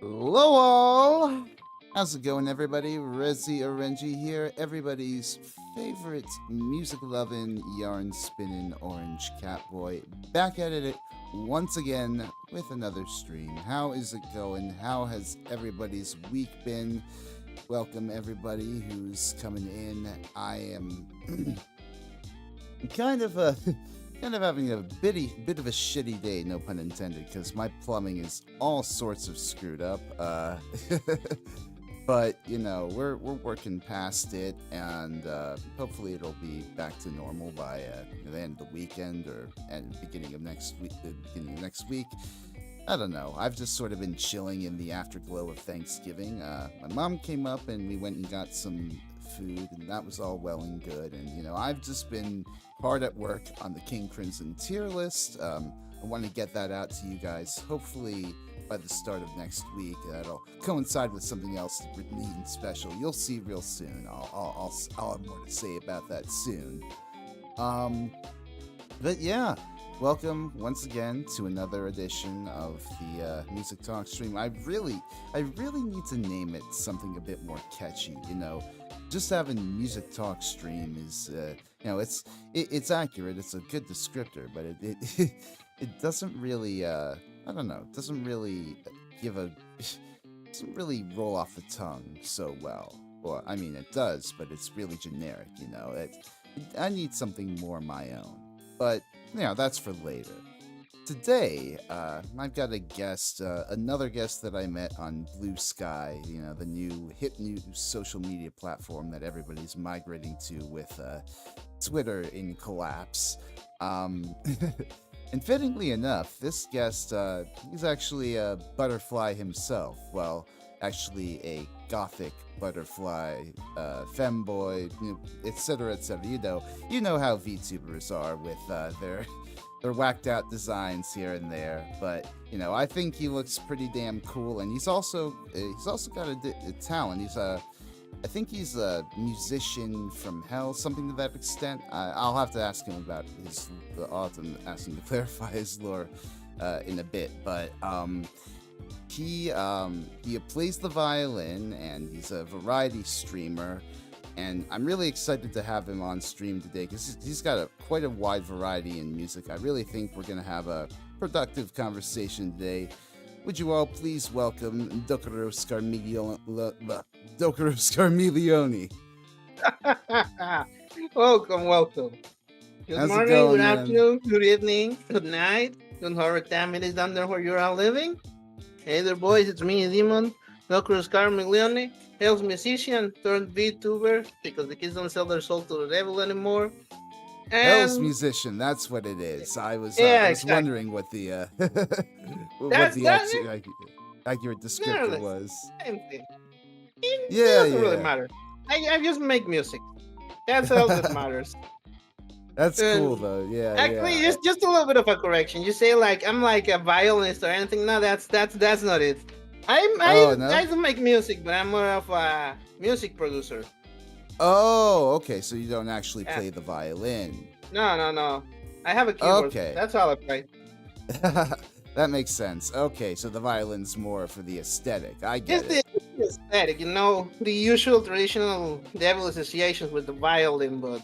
Hello all! How's it going, everybody? Rezi Orenji here, everybody's favorite music-loving, yarn-spinning orange cat boy, back at it once again with another stream. How is it going? How has everybody's week been? Welcome, everybody who's coming in. I am kind of having a bit of a shitty day, no pun intended, because my plumbing is all sorts of screwed up. But we're working past it, and hopefully it'll be back to normal by the end of the weekend or at the beginning of next week. I don't know. I've just sort of been chilling in the afterglow of Thanksgiving. My mom came up and we went and got some food, and that was all well and good. And I've just been hard at work on the King Crimson tier list. I want to get that out to you guys. Hopefully by the start of next week, that'll coincide with something else neat and special. You'll see real soon. I'll have more to say about that soon. But yeah. Welcome once again to another edition of the Music Talk stream. I really need to name it something a bit more catchy. Just having Music Talk stream is, it's accurate. It's a good descriptor, but it doesn't really, I don't know, it doesn't really doesn't really roll off the tongue so well. Or I mean, it does, but it's really generic. I need something more my own. But that's for later. Today, I've got a guest, another guest that I met on Blue Sky, the new hip new social media platform that everybody's migrating to with Twitter in collapse. And fittingly enough, this guest, he's actually a butterfly himself. Well, actually a gothic butterfly, femboy, etc., etc. You know how VTubers are with their whacked out designs here and there. But I think he looks pretty damn cool, and he's also got a talent. I think he's a musician from hell, something to that extent. I'll have to ask him about I'll have to ask him to clarify his lore in a bit, but he plays the violin, and he's a variety streamer, and I'm really excited to have him on stream today because he's got quite a wide variety in music. I really think we're going to have a productive conversation today. Would you all please welcome Dokuro Scarmiglione. Welcome. Good How's it morning, going, good man? afternoon, good evening, good night, good however time it is down there where you're all living. Hey there, boys, it's me, Demon, Dokuro Scarmiglione, Hell's musician turned Vtuber because the kids don't sell their soul to the devil anymore. Hell's And musician, that's what it is. I was exactly. wondering what the That's accurate more or descriptor less was. the same thing. It Yeah, doesn't really yeah. matter. I just make music. That's all that matters. That's cool And though. Yeah, actually, yeah. just a little bit of a correction. You say like I'm like a violinist or anything. No, that's not it. Oh, I no? do make music, but I'm more of a music producer. Oh, okay. So you don't actually Yeah. play the violin. No. I have a keyboard. Okay. That's all I play. That makes sense. Okay, so the violin's more for the aesthetic. I get Just it. the aesthetic, the usual traditional devil associations with the violin, but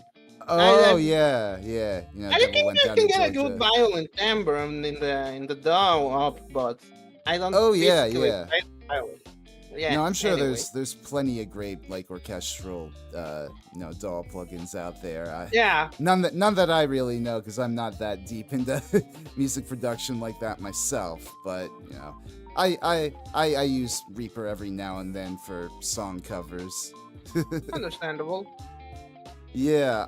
Oh, I yeah. I Devil went down can to get a good Georgia. violin timbre in the DAW up, but I don't Oh, yeah, physically yeah. play the violin. Yeah. No, I'm sure Anyway. there's plenty of great like orchestral DAW plugins out there. Yeah. None that I really know because I'm not that deep into music production like that myself. But I use Reaper every now and then for song covers. Understandable. Yeah.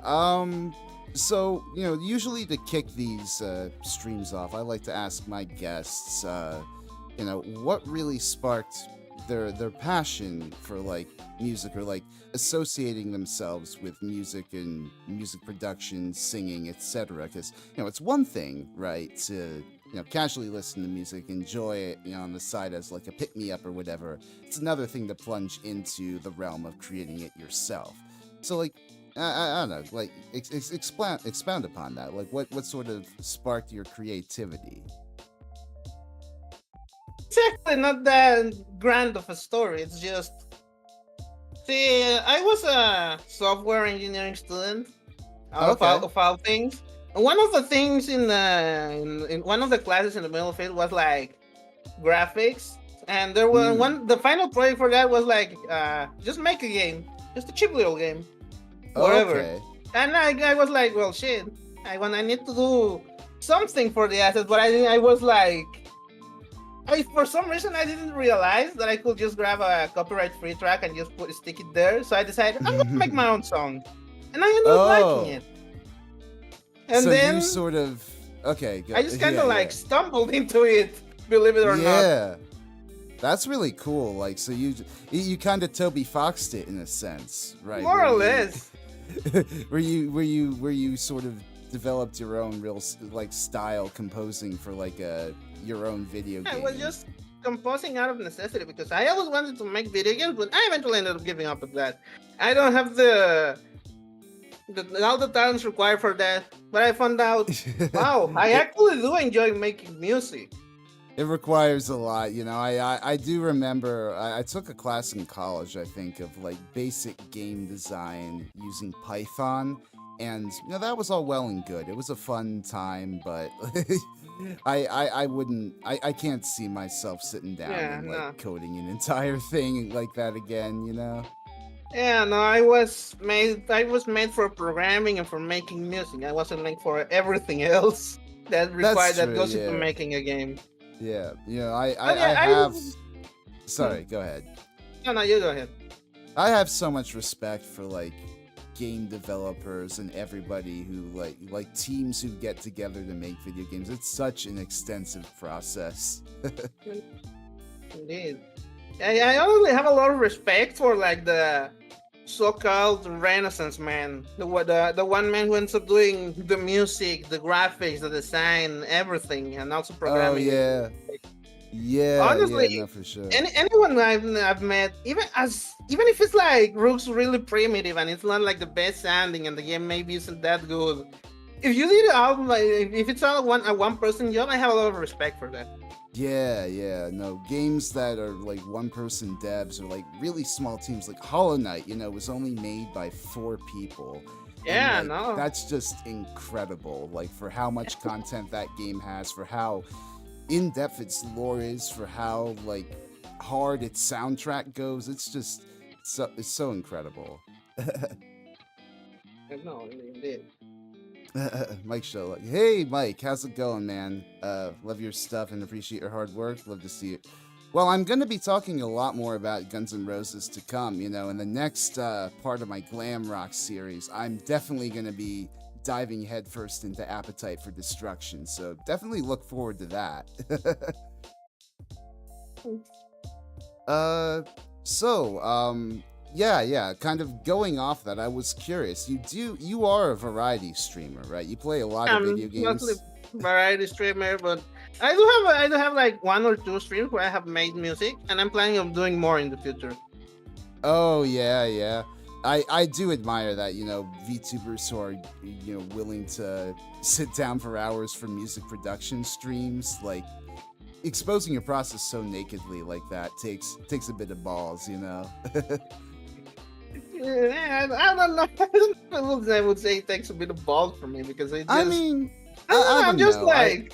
So usually to kick these streams off, I like to ask my guests, what really sparked their passion for like music or like associating themselves with music and music production, singing, etc. Because it's one thing, right, to casually listen to music, enjoy it, on the side as like a pick me up or whatever. It's another thing to plunge into the realm of creating it yourself. So like I don't know, like expound upon that. Like what sort of sparked your creativity? actually not that grand of a story. It's just, see, I was a software engineering student out Okay. of all things. And one of the things in one of the classes in the middle of it was like graphics, and there was Mm. one. The final project for that was like just make a game, just a cheap little game, whatever. Okay. And I was like, well, shit, I need to do something for the assets, but I was like, for some reason I didn't realize that I could just grab a copyright free track and just stick it there. So I decided I'm gonna make my own song, and I ended up liking Oh. it. And So you then sort of okay. I just kind yeah, of like stumbled into it, believe it or not. yeah. That's really cool. Like, so you kind of Toby Foxed it in a sense, right? More or less. Where you sort of developed your own real like style composing for like your own video game. I was just composing out of necessity because I always wanted to make video games, but I eventually ended up giving up on that. I don't have all the talents required for that. But I found out, wow, I actually do enjoy making music. It requires a lot, you know. I do remember I took a class in college, I think, of like basic game design using Python, and you know that was all well and good. It was a fun time, but I wouldn't I can't see myself sitting down Yeah, and no. like coding an entire thing like that again, you know. Yeah, no, I was made for programming and for making music. I wasn't made for everything else that True, goes into yeah. making a game. Yeah, you know, I But yeah, have. Sorry, go ahead. no, you go ahead. I have so much respect for like game developers and everybody who like teams who get together to make video games. It's such an extensive process. Indeed. I honestly have a lot of respect for like the so-called Renaissance man, the one man who ends up doing the music, the graphics, the design, everything, and also Oh programming. yeah, yeah, Honestly, no, for sure. anyone I've met, even if it's like looks really primitive and it's not like the best sounding and the game maybe isn't that good. If you did it all like if it's all a one person job, I have a lot of respect for that. Yeah, no, games that are like one person devs or like really small teams, like Hollow Knight, you know, was only made by 4 people. Yeah, And like no. that's just incredible. Like for how much content that game has, for how in depth its lore is, for how like hard its soundtrack goes. It's so incredible. No, indeed. Mike Show, like, hey Mike, how's it going, man? Love your stuff and appreciate your hard work. Love to see it. Well, I'm going to be talking a lot more about Guns N' Roses to come, you know, in the next part of my glam rock series. I'm definitely going to be diving headfirst into Appetite for Destruction, so definitely look forward to that. Yeah, kind of going off that, I was curious. You are a variety streamer, right? You play a lot of video Mostly games. variety streamer, but I do have like 1 or 2 streams where I have made music, and I'm planning on doing more in the future. Oh yeah. I do admire that, you know, VTubers who are, you know, willing to sit down for hours for music production streams. Like exposing your process so nakedly like that takes a bit of balls, you know. Yeah, I don't know. I don't know if I would say it takes a bit of balls for me because I mean, I don't know. I I'm don't just know. like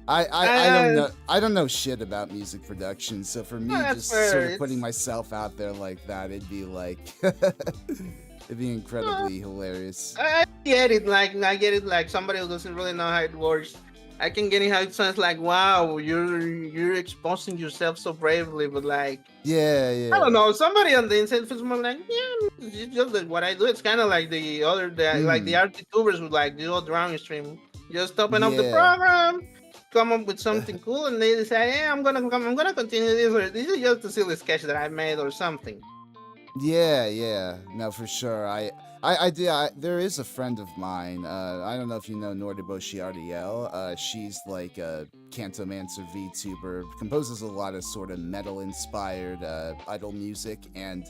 I don't know. I don't know shit about music production, so for me, that's just fair. sort of putting myself out there like that, it'd be like, it'd be incredibly hilarious. I get it. Like I get it. Like somebody who doesn't really know how it works. I can get it how it sounds like, wow, you're exposing yourself so bravely, but like Yeah. I don't know. Somebody on the inside feels more like, yeah, it's just like what I do. It's kind of like like the Vtubers who like do a drawing stream. Just open up the Yeah. program, come up with something cool, and they decide, yeah, I'm gonna continue this, or this is just a silly sketch that I made or something. Yeah. No, for sure. I do. There is a friend of mine. I don't know if you know Nordibo Shiariel. She's like a Cantomancer VTuber, composes a lot of sort of metal-inspired idol music, and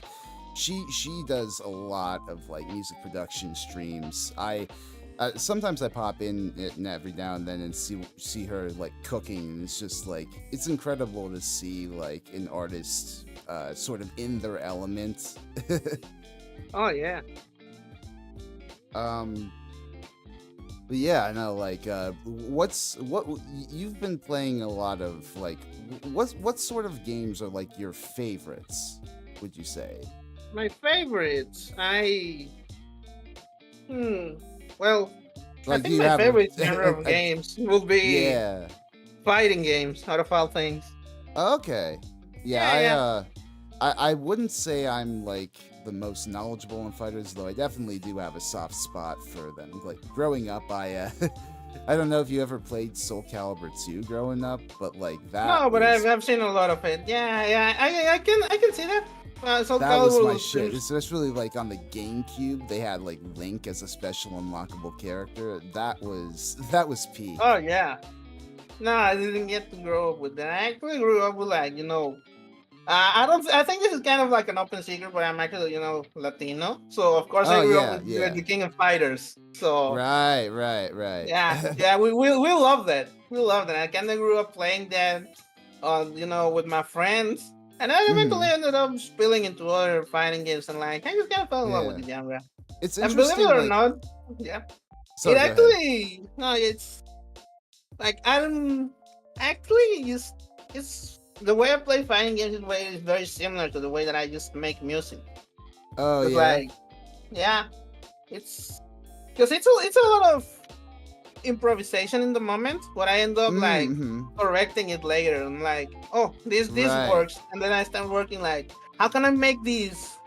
she does a lot of like music production streams. Sometimes I pop in it every now and then and see her like cooking, and it's just like it's incredible to see like an artist sort of in their element. Oh yeah. um, but yeah, I know. Like, you've been playing a lot of like what sort of games are like your favorites? Would you say? My favorites. Hmm. Well, I Like, do think you my have a, favorite genre of games will be yeah? fighting games. Out of all things. Okay. Yeah, Yeah, yeah. I wouldn't say I'm like the most knowledgeable in fighters, though I definitely do have a soft spot for them. Like growing up, I don't know if you ever played Soul Calibur 2 growing up, but like No, but I've seen a lot of it. Yeah, yeah. I can see that. Soul that was Calibur my was shit. Especially like on the GameCube, they had like Link as a special unlockable character. That was peak. Oh yeah. No, I didn't get to grow up with that. I actually grew up with like I don't. I think this is kind of like an open secret, but I'm actually Latino. So of course I Oh grew up yeah, with yeah. the King of Fighters. So Right, right, right. yeah, yeah. We love that. We love that. I kind of grew up playing that, with my friends, and I eventually Hmm. ended up spilling into other fighting games, and like I just kind of fell in love with Yeah. the genre. It's And believe it interesting, or like, not, yeah, it sorry, go ahead. actually no, it's like I'm actually just it's the way I play fighting games is very similar to the way that I just make music. Oh It's yeah. like yeah, it's because it's a lot of improvisation in the moment, but I end up like Mm-hmm. correcting it later. I'm like, oh, this Right. works, and then I start working like, how can I make these?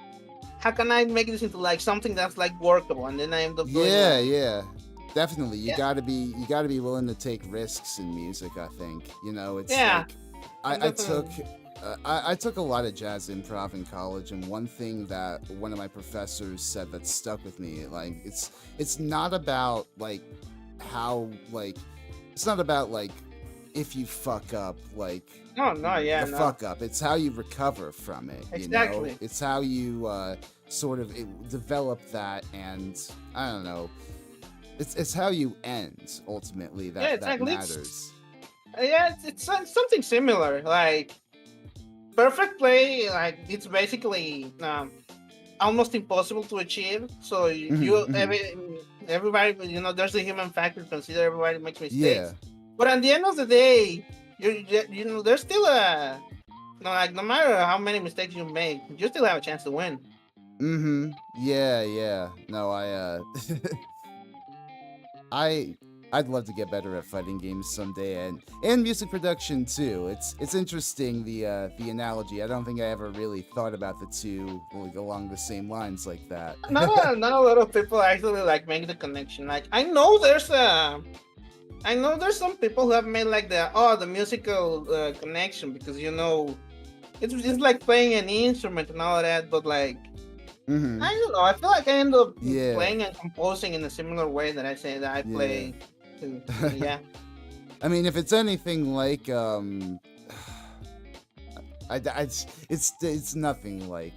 How can I make this into like something that's like workable? And then I end up doing Yeah, like, yeah. Definitely. yeah, You gotta be willing to take risks in music, I think. It's yeah, like I'm I took definitely. I took a lot of jazz improv in college, and one thing that one of my professors said that stuck with me, like it's not about like how like it's not about like if you fuck up, like No, no, yeah, the no, fuck up. It's how you recover from it, exactly. It's how you sort of develop that, and I don't know. It's how you end ultimately Yeah, that exactly. matters. Yeah, it's something similar. Like perfect play, like it's basically almost impossible to achieve. So Hmm, hmm. everybody, there's a human factor to consider. Everybody makes Yeah. mistakes, but at the end of the day, there's still like no matter how many mistakes you make, you still have a chance to win. Hmm. Yeah, yeah. No, I I'd love to get better at fighting games someday, and music production too. It's interesting, the analogy. I don't think I ever really thought about the two like along the same lines like that. Not a lot of people actually like make the connection. Like I know there's some people who have made like the musical connection because it's like playing an instrument and all that, but like Hmm. I don't know. I feel like I end up Yeah, playing and composing in a similar way that I say that I yeah. play. So yeah, I mean, if it's anything like it's nothing like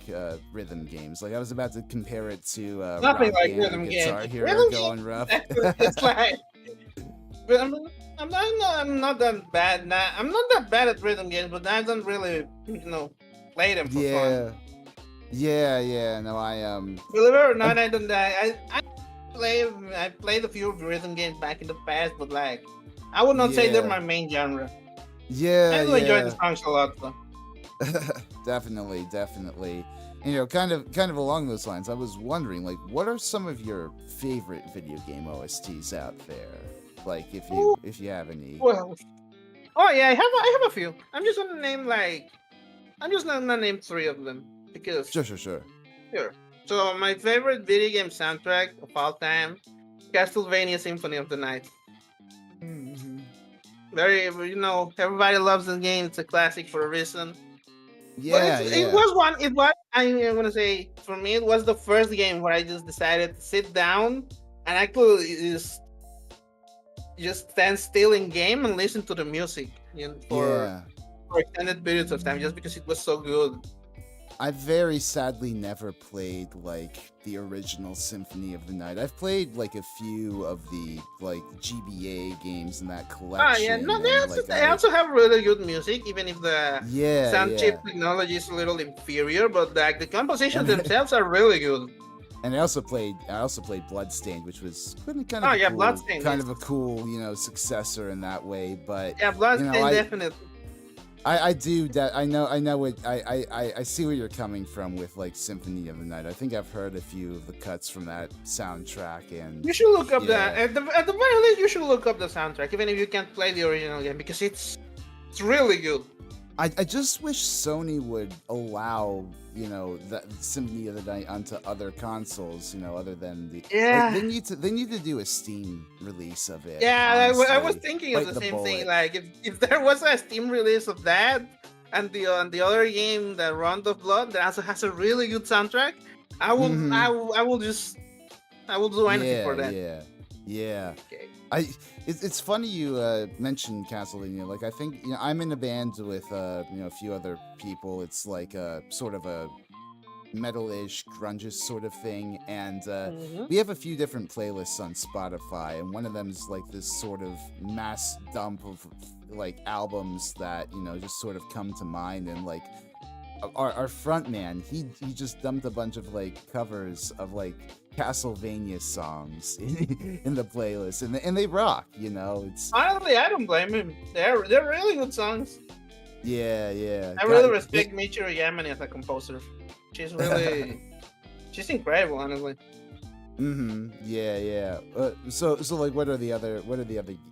rhythm games. Like I was about to compare it to nothing Rock like Band or rhythm games. Guitar Hero Rhythm games, going rough. actually, it's like, but I'm not that bad. I'm not that bad at rhythm games, but I don't really play them for fun. Yeah, yeah, yeah. No, Believe it or not, I'm, I don't. I played a few rhythm games back in the past, but like I would not say they're yeah, my main genre. yeah, I do enjoy the yeah. songs a lot though. Definitely, definitely. Kind of along those lines. I was wondering, like, what are some of your favorite video game OSTs out there? Like, Ooh, if you have any. well, oh yeah, I have a few. I'm just gonna name three of them Sure, because sure, sure. sure. So my favorite video game soundtrack of all time, Castlevania Symphony of the Night. Hmm. Very, everybody loves this game. It's a classic for a reason. But Yeah, it yeah, was one. It was. I'm gonna say for me, it was the first game where I just decided to sit down and actually just stand still in game and listen to the music, yeah. for extended periods of time, just because it was so good. I very sadly never played like the original Symphony of the Night. I've played like a few of the like GBA games in that Ah, yeah, collection, no, and like they I also have really good music, even if the yeah sound yeah, chip technology is a little inferior. But like the compositions themselves are really good. and I also played Bloodstained, which was Oh yeah, Bloodstained kind is of a cool successor in that way. But yeah, you know Bloodstained definitely. I do that. I know what I see where you're coming from with like Symphony of the Night. I think I've heard a few of the cuts from that soundtrack, and You should look up the yeah, at the very least. You should look up the soundtrack, even if you can't play the original game, because it's really good. I just wish Sony would allow that Symphony of the Night onto other consoles, other than the like Yeah, they need to do a Steam release of it. yeah. I was Honestly, thinking of bite the the same thing. bullet. Like if there was a Steam release of that, and the other game, the Round of Blood, that also has a really good soundtrack, Mm-hmm. I will do anything Yeah, for that. yeah, yeah. Okay. I it's funny you mentioned Castlevania. Like I think I'm in a band with a few other people. It's like a sort of a metal-ish, grunge sort of thing, and Hmm. we have a few different playlists on Spotify, and one of them is like this sort of mass dump of like albums that just sort of come to mind, and like our front man, he just dumped a bunch of like covers of like Castlevania songs in the playlist, and they rock. It's Honestly, I don't blame him. They're really good songs. yeah. I really respect Michiru Yamane as a composer. She's really she's incredible, honestly. Yeah. So like, what are the other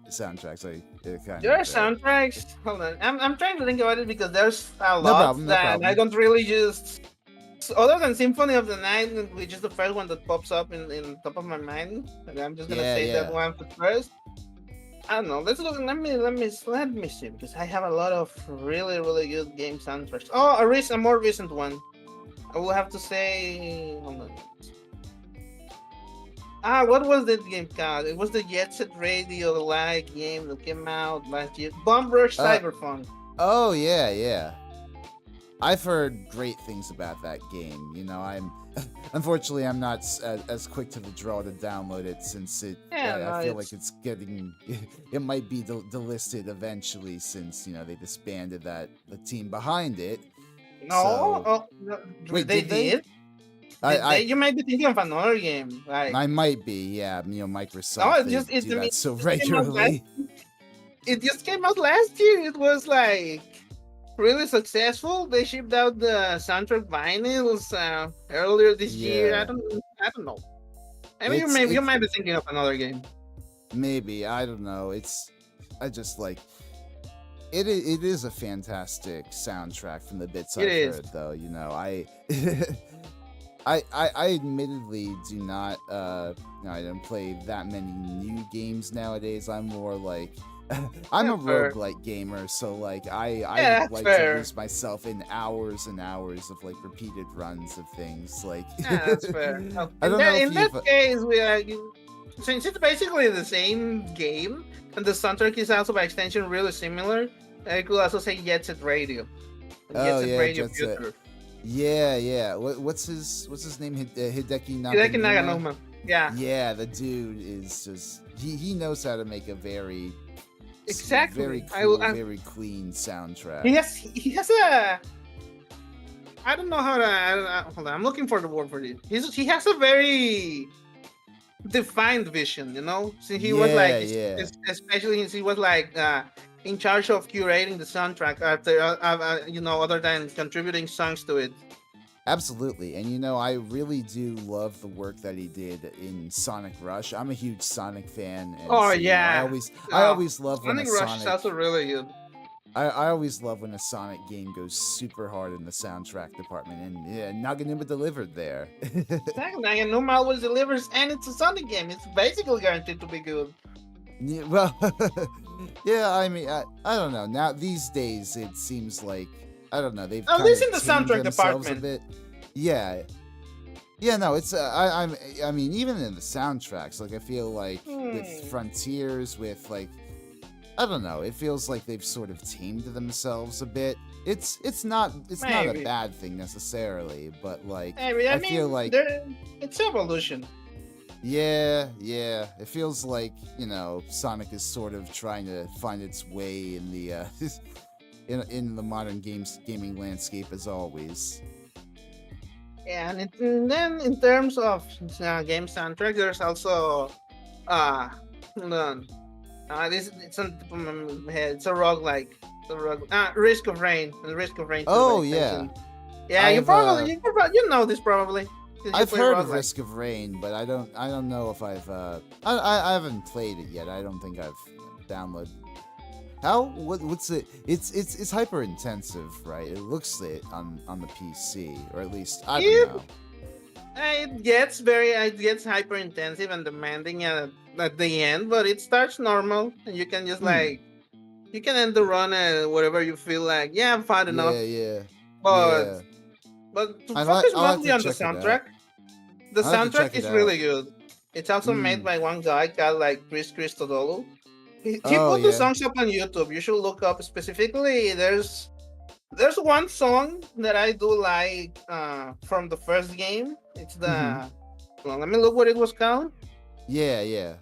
soundtracks? Like, kind There are of. soundtracks. Hold on, I'm trying to think about it because there's a No lot problem. No that I problem. don't really just. Other than Symphony of the Night, which is the first one that pops up in top of my mind, and I'm just gonna say that Yeah. one first. I don't know. Let's look. Let me see because I have a lot of really good game soundtracks. Oh, a more recent one. I will have to say. Hold on. Ah, what was that game called? It was the Jet Set Radio like game that came out last year. Bomb Rush Uh. Cyberpunk. Oh yeah. I've heard great things about that game. I'm unfortunately I'm not as quick to the draw to download it, since Yeah, no, I feel it's like it's getting it might be delisted eventually, since they disbanded the team behind it. no. So Oh, no, wait, they did they? did. I You might be thinking of another game. Like I might be, yeah. no, Microsoft, they do I mean, that so it came out last. regularly. It just came out last year. It was like really successful. They shipped out the soundtrack vinyls earlier this year. Yeah, I don't know. I mean, you it's might be thinking of another game. maybe, I don't know. I just like it is a fantastic soundtrack from the bits It I've is. heard, though. I admittedly do not I don't play that many new games nowadays. I'm more like I'm a That's fair. roguelike gamer, so like I Yeah, that's like to fair. lose myself in hours and hours of like repeated runs of things. Like Yeah, that's fair. I don't know if In that you've case, since it's basically the same game, and the soundtrack is also by extension really similar, I could also say Jet Set Radio. Jet oh Set yeah, Radio Jet Set. Future. Yeah. What's his name? Hideki Hideki Naganuma. Naganuma. Yeah, Yeah, the dude is just he knows how to make a very exactly. cool, very clean soundtrack. He has a. I don't know how to. Hold on, I'm looking for the word for this. He has a very defined vision, since he was like, Yeah. especially since he was like in charge of curating the soundtrack after other than contributing songs to it. Absolutely. And I really do love the work that he did in Sonic Rush. I'm a huge Sonic fan, and Oh so, yeah, I always love when Sonic a Rush is Sonic also really good. I always love when a Sonic game goes super hard in the soundtrack department, and yeah, Naganuma delivered there. Exactly, Naganuma always delivers, and it's a Sonic game. It's basically guaranteed to be good. Yeah, well, yeah, I mean, I don't know. Now these days, it seems like I don't know. They've At kind least of in the tamed soundtrack themselves department. a bit. Yeah, no, it's I mean, even in the soundtracks, like I feel like with Frontiers, with like I don't know, it feels like they've sort of tamed themselves a bit. it's not a Maybe. bad thing necessarily, but like Maybe. I I feel mean, like there it's evolution. yeah, it feels like Sonic is sort of trying to find its way in the in the modern gaming landscape as always. Yeah, and then in terms of game soundtrack, there's also uh, hold on. This it's on the top of my head. It's a roguelike. It's a rogue. Risk of Rain and Risk of Rain 2 Oh yeah, extension. Yeah, I've you know this probably because you I've play heard of roguelike. Risk of Rain, but I don't know if I haven't played it yet. I don't think I've downloaded. What's it? It's hyper intensive, right? It looks it on the PC, or at least I don't It know. it gets hyper intensive and demanding at the end, but it starts normal and you can just Hmm. like you can end the run at whatever you feel like. Yeah, I'm fine enough, Yeah, yeah, but yeah. to focus I'll have mostly to on the check it out. soundtrack. The I'll have to soundtrack check it is out. really good. It's also made Mm. by one guy called like Chris Christodoulou. He Oh put the yeah. songs up on YouTube. You should look up specifically. There's one song that I do like from the first game. It's Hmm. the well, let me look what it was called. Yeah, yeah.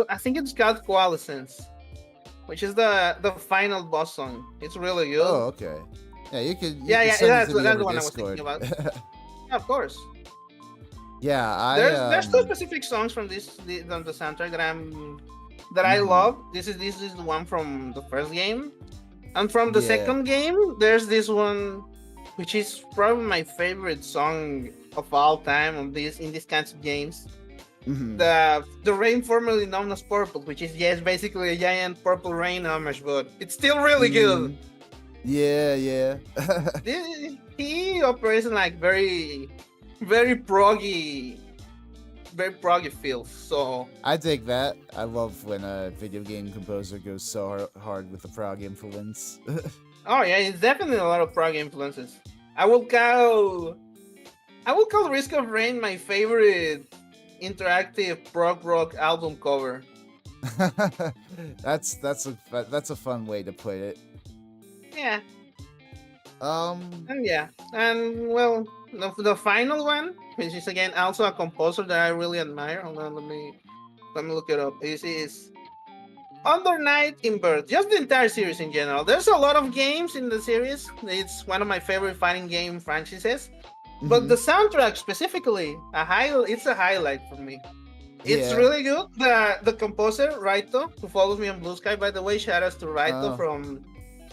I think it's called Coalescence, which is the final boss song. It's really good. Oh, okay. Yeah, you Yeah, could yeah, send it to me that's over the one I was thinking Discord. about. Yeah, of course. Yeah, There's two specific songs from the soundtrack that I mhm. love. This is the one from the first game, and from the Yeah. second game, there's this one, which is probably my favorite song of all time on this in these kinds of games. Mhm. The rain formerly known as Purple, which is yes basically a giant purple rain homage, but it's still really good. Mm. Yeah, yeah. He operates in like very very proggy feels. So I dig that. I love when a video game composer goes so hard with the prog influence. oh yeah, it's definitely a lot of prog influences. I will call I will call Risk of Rain my favorite interactive prog rock album cover. That's a fun way to put it. Yeah, Um. and yeah, and well, the final one, which is again also a composer that I really admire. Hold on, let me look it up. This is Under Night in Birth. Just the entire series in general. There's a lot of games in the series. It's one of my favorite fighting game franchises. But the Mhm. soundtrack specifically, it's a highlight for me. It's Yeah. really good. The composer Raito, who follows me on Blue Sky, by the way, shout outs to Raito Oh,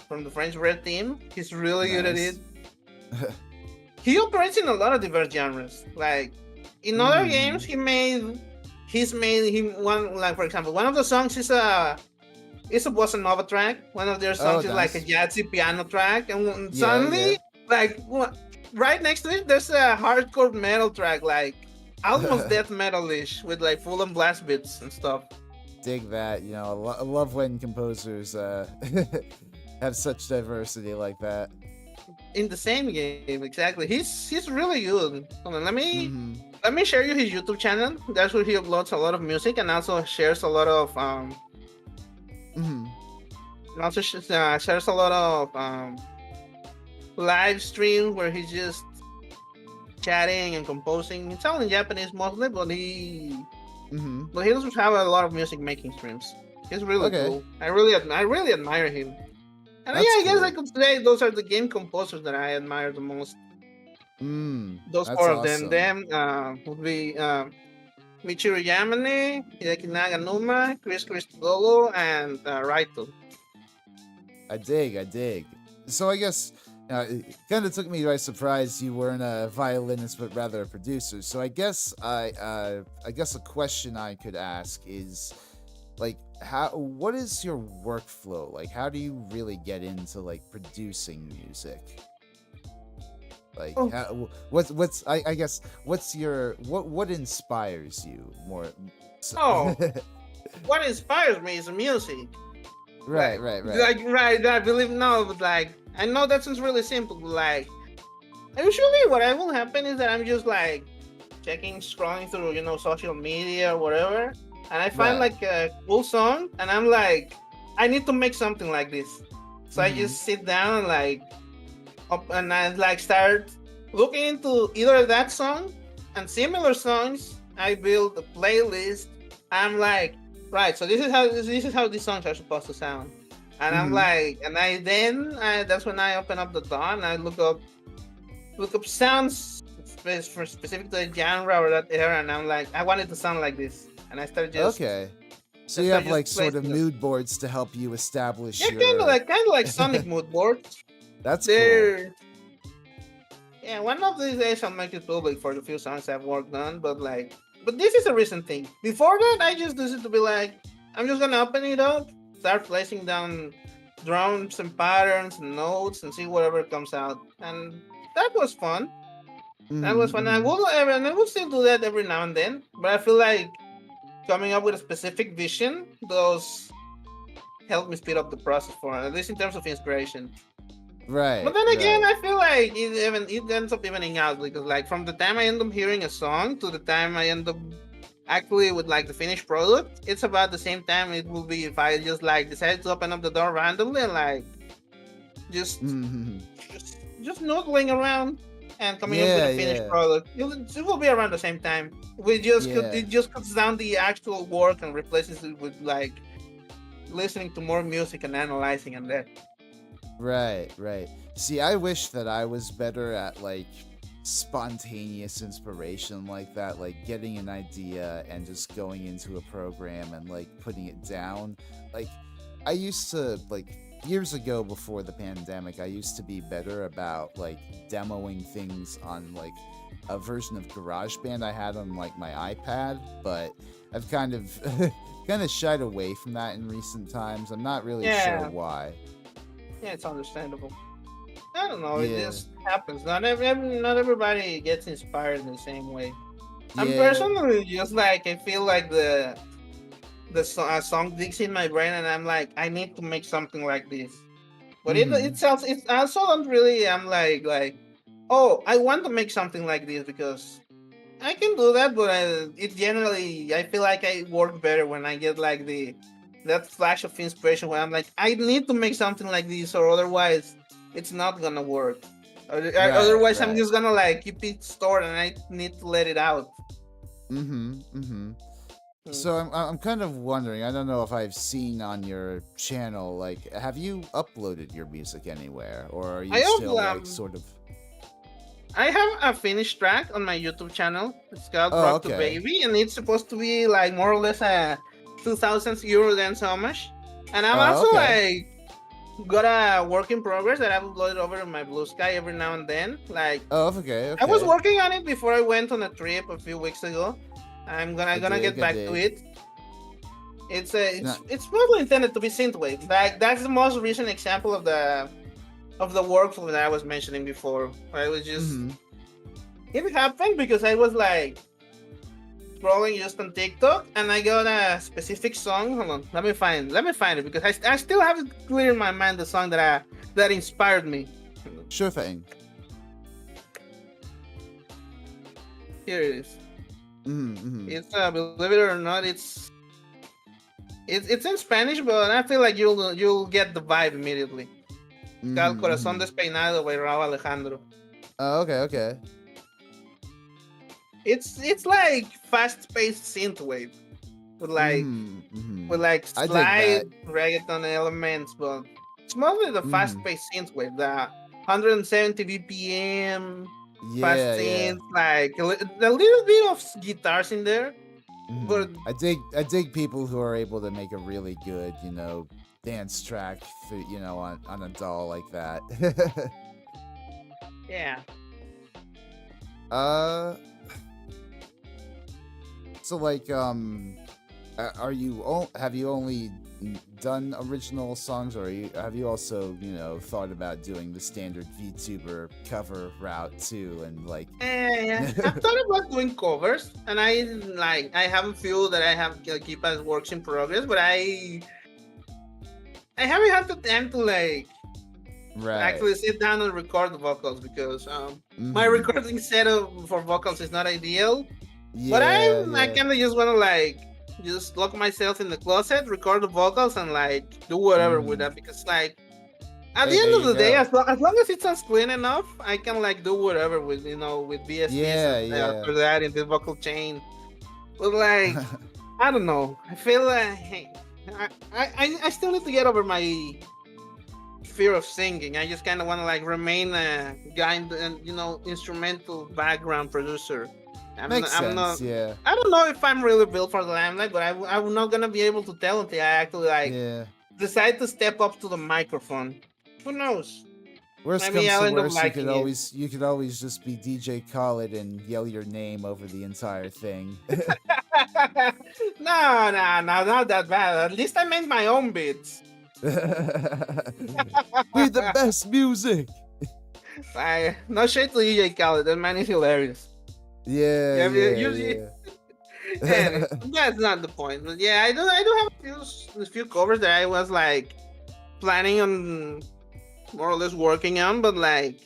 from the French Red Team. He's really good at it. nice. He operates in a lot of diverse genres. Like in other games, Mhm. he's made him one like for example, one of the songs is a bossa nova track. One of their Oh, songs is like a nice. jazzy piano track, and Yeah, yeah. suddenly like right next to it, there's a hardcore metal track, like almost death metalish with like full on blast beats and stuff. Dig that. I love when composers have such diversity like that. In the same game, exactly. He's really good. Hold on, Mhm. let me share you his YouTube channel. That's where he uploads a lot of music and also shares a lot of Mhm. shares a lot of live streams where he's just chatting and composing. It's all in Japanese mostly, Mhm. but he does have a lot of music making streams. He's really Okay. cool. I really admire him. And yeah, That's I guess I cool. could say those are the game composers that I admire the most. Those That's four of them. awesome. Them would be Michiru Yamane, Hideki Naganuma, Chris Christodoulou, and Raito. I dig. So I guess it kind of took me by surprise you weren't a violinist but rather a producer. So I guess a question I could ask is like what is your workflow? Like how do you really get into like producing music? Like Oh, what's I guess what inspires you more so, oh, what inspires me is music. right, right, right. Right. I believe no, but like I know that sounds really simple. But like usually, what I will happen is that I'm just like checking, scrolling through, social media or whatever, and I find Right. like a cool song, and I'm like, I need to make something like this. So I Mm-hmm. just sit down and like up and I like start looking into either that song and similar songs. I build a playlist. I'm like, right, so this is how these songs are supposed to sound. And I'm Mm-hmm. like, and that's when I open up the DAW and I look up sounds for specific to the genre or that era, and I'm like, I want it to sound like this, and Okay. So I you start have just like sort of placing them. mood boards to help you Yeah, establish kind of your. like Sonic mood boards. That's cool. They're Yeah, one of these days I'll make it public for the few songs I've worked on, but this is a recent thing. Before that, I just used it to be like, I'm just gonna open it up, start placing down drums and patterns and notes and see whatever comes out, and that was fun. That was Mm-hmm. fun. Mm-hmm. And I will still do that every now and then, but I feel like coming up with a specific vision, those help me speed up the process for it, at least in terms of inspiration. But Right. then again, Right. I feel like it ends up evening out because like from the time I end up hearing a song to the time I end up actually with like the finished product, it's about the same time it will be if I just like decide to open up the door randomly and like just Mm-hmm. just noodling around and coming up with Yeah. a finished Yeah. product. It will be around the same time. We just could Yeah. it just cuts down the actual work and replaces it with like listening to more music and analyzing and that. Right, right. See, I wish that I was better at like spontaneous inspiration like that, like getting an idea and just going into a program and like putting it down. Like I used to like years ago before the pandemic, I used to be better about like demoing things on like a version of GarageBand I had on like my iPad, but I've kind of kind of shied away from that in recent times. I'm not really sure Yeah, why. yeah, it's understandable. I don't know. It Yeah. just happens. Not everybody gets inspired in the same way. I'm Yeah. personally just like I feel like the song digs in my brain, and I'm like I need to make something like this. But Mm-hmm. it also don't really. I'm like oh, I want to make something like this because I can do that. But it generally I feel like I work better when I get like the that flash of inspiration where I'm like I need to make something like this, or otherwise it's not gonna work. Right, Otherwise, I'm right. just gonna like keep it stored, and I need to let it out. Mm-hmm. Mm-hmm. Hmm. So I'm kind of wondering, I don't know if I've seen on your channel, like, have you uploaded your music anywhere? Or are I you have still like sort of I have a finished track on my YouTube channel. It's called Oh, Rock to okay. Baby, and it's supposed to be like more or less a 2000s Euro dance homage. And I'm Oh, also okay. like got a work in progress that I've uploaded over in my Blue Sky every now and then. Like Oh, okay, I was okay. working on it before I went on a trip a few weeks ago. I'm I gonna dig, get I back to dig. it. It's a Not, it's mostly intended to be synthwave. Like that's the most recent example of the workflow that I was mentioning before. Where I was just mm-hmm. it happened because I was like scrolling just on TikTok and I got a specific song. Hold on, let me find it because I still have it clear in my mind the song that inspired me. Sure thing. Here it is. Mm-hmm. Mm-hmm. It's believe it or not, it's in Spanish, but I feel like you'll get the vibe immediately. It's called Mm-hmm. Corazón Mm-hmm. Despeinado by Raúl Alejandro. Oh, okay, okay. It's like fast-paced synthwave with like Mm-hmm. Mm-hmm. with like I dig slide that. reggaeton elements, but it's mostly the Mm-hmm. fast-paced synthwave, the 170 BPM fast Yeah, yeah. synth, like a little bit of guitars in there, Mm-hmm. but I dig people who are able to make a really good, dance track for, on a doll like that. yeah. uh so like have you only done original songs, or have you also, thought about doing the standard VTuber cover route too, and like Yeah, I've thought about doing covers, and I haven't feel that I have keep as works in progress, but I haven't had the time to like right. actually sit down and record the vocals because my Mm-hmm. recording setup for vocals is not ideal. But Yeah, I yeah. kind of just want to like just lock myself in the closet, record the vocals, and like do whatever with Mm. that because like at the Hey, there end of you the day, go. as long as it sounds clean enough, I can like do whatever with with VSTs and Yeah, yeah. for that in the vocal chain. But like I don't know, I feel like I still need to get over my fear of singing. I just kind of want to like remain a guy in the, instrumental background producer. Makes I'm not. sense. Yeah, I don't know if I'm really built for the limelight, but I'm not gonna be able to tell until I actually like yeah. decide to step up to the microphone. Who knows? Worst Maybe comes I'll to end up worst, liking it. you could always just be DJ Khaled and yell your name over the entire thing. No, no, no, not that bad. At least I made my own beats. We the best music. No shade to DJ Khaled. That man is hilarious. Yeah, Yeah, yeah, usually, yeah. and that's not the point. But yeah, I do have a few covers that I was like planning on more or less working on, but like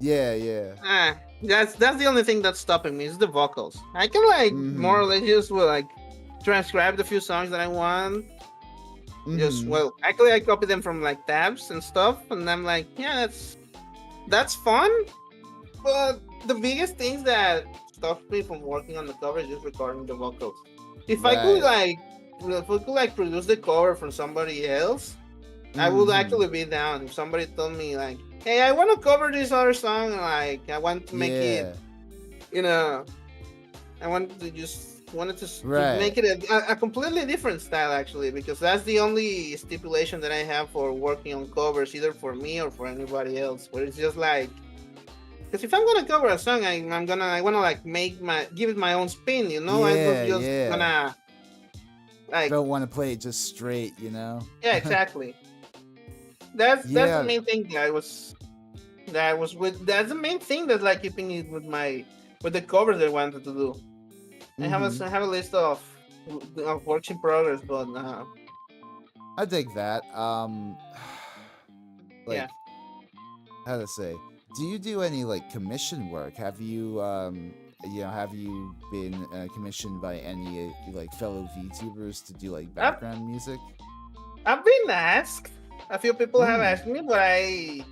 Yeah, yeah. that's the only thing that's stopping me is the vocals. I can like more Mm-hmm. or less just like transcribe the few songs that I want. Just Mm-hmm. well, actually I copy them from like tabs and stuff, and I'm like, yeah, that's fun. But the biggest things that stops me from working on the cover is just recording the vocals. If I could Right. like, if we could like produce the cover from somebody else, I would Mm-hmm. actually be down. If somebody told me like, "Hey, I want to cover this other song, like I want to make it, Yeah. you know, I want to just wanted to Right. make it a completely different style actually, because that's the only stipulation that I have for working on covers, either for me or for anybody else. Where it's just like because if I'm gonna cover a song, I wanna like give it my own spin, you know. I'm not Yeah, just yeah. gonna like Don't want to play it just straight, you know? yeah, exactly. That's the Yeah. main thing that I was with. That's the main thing that's like keeping it with the covers that I wanted to do. Mm-hmm. I have a list of works in progress, but I dig that. Like, yeah. how to say? Do you do any like commission work? Have you have you been commissioned by any like fellow VTubers to do like I've background music? I've been asked. A few people have Mm. asked me, but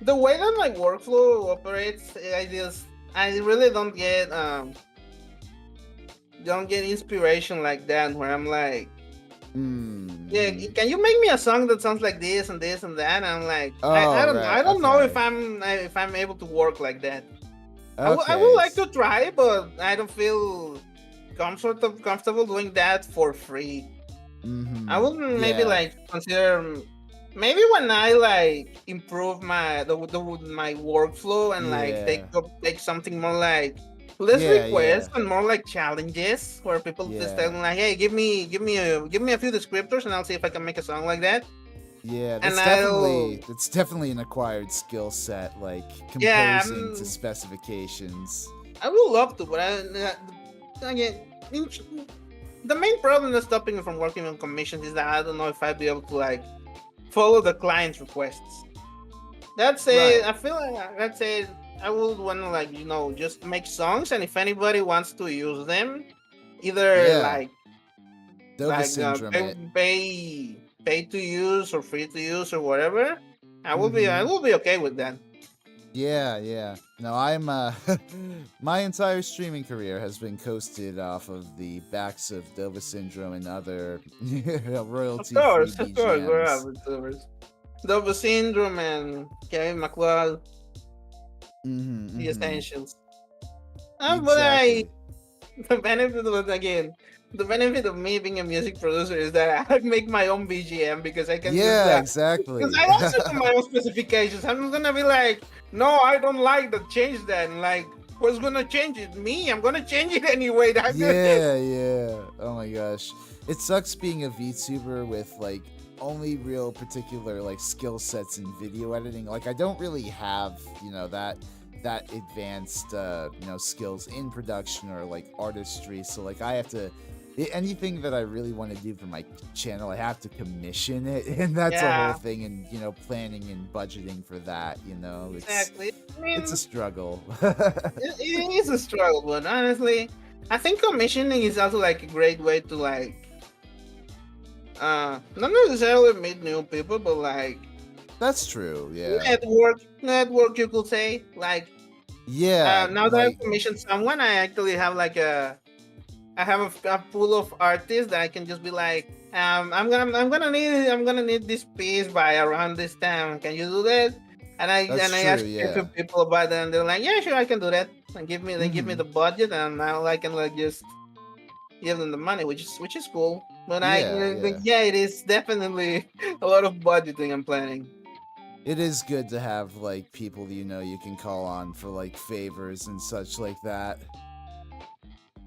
the way that my workflow operates, I really don't get inspiration like that where I'm like, yeah, Mm. can you make me a song that sounds like this and this and that? And I'm like, Oh, I right. don't know Okay. if I'm able to work like that. I would Okay. like to try, but I don't feel comfortable doing that for free. I Mm-hmm. would maybe Yeah. like consider maybe when I like improve my workflow and like Yeah. take something more like less Yeah. Yeah. requests and more like challenges where people just tell Yeah. me like, hey, give me a few descriptors and I'll see if I can make a song like that. Yeah, And I'll that's definitely an acquired skill set, like yeah, composing to specifications. I would love to, but again, the main problem that's stopping me from working on commissions is that I don't know if I'd be able to like follow the client's requests. That's it. Right. I feel like that's it. I would want to like just make songs, and if anybody wants to use them, either Yeah. Dova syndrome pay, it. pay to use or free to use or whatever, I Mm-hmm. will be okay with that. Yeah, yeah. No, I'm my entire streaming career has been coasted off of the backs of Dova syndrome and other royalty free Of course, we're BGMs. avatars. Double Syndrome and Kevin McLeod, Mm-hmm. the Mm-hmm. essentials. But Exactly. the benefit was again, the benefit of me being a music producer is that I make my own BGM because I can just Yeah, because exactly. I also do my own specifications. I'm not gonna be like, no, I don't like that. Change that. And like, who's gonna change it? Me. I'm gonna change it anyway. That Yeah, yeah. Oh my gosh. It sucks being a VTuber with like only real particular like skill sets in video editing. Like I don't really have, that advanced skills in production or like artistry. So like I have to anything that I really want to do for my channel, I have to commission it, and that's a whole yeah, thing and planning and budgeting for that, it's exactly. I it's a mean, struggle. it is a struggle, but honestly. I think commissioning is also like a great way to like not necessarily meet new people, but like That's true. Yeah. network you could say. Like Yeah. now that I've Like commissioned someone, I actually have like I have a pool of artists that I can just be like, I'm gonna need this piece by around this time. Can you do that? that's And I true. ask a few Yeah. people about it, and they're like, yeah, sure, I can do that. And they give me Hmm. the budget, and now I can like just give them the money, which is cool. But Yeah. Yeah. yeah, it is definitely a lot of budgeting and planning. It is good to have like people you can call on for like favors and such like that,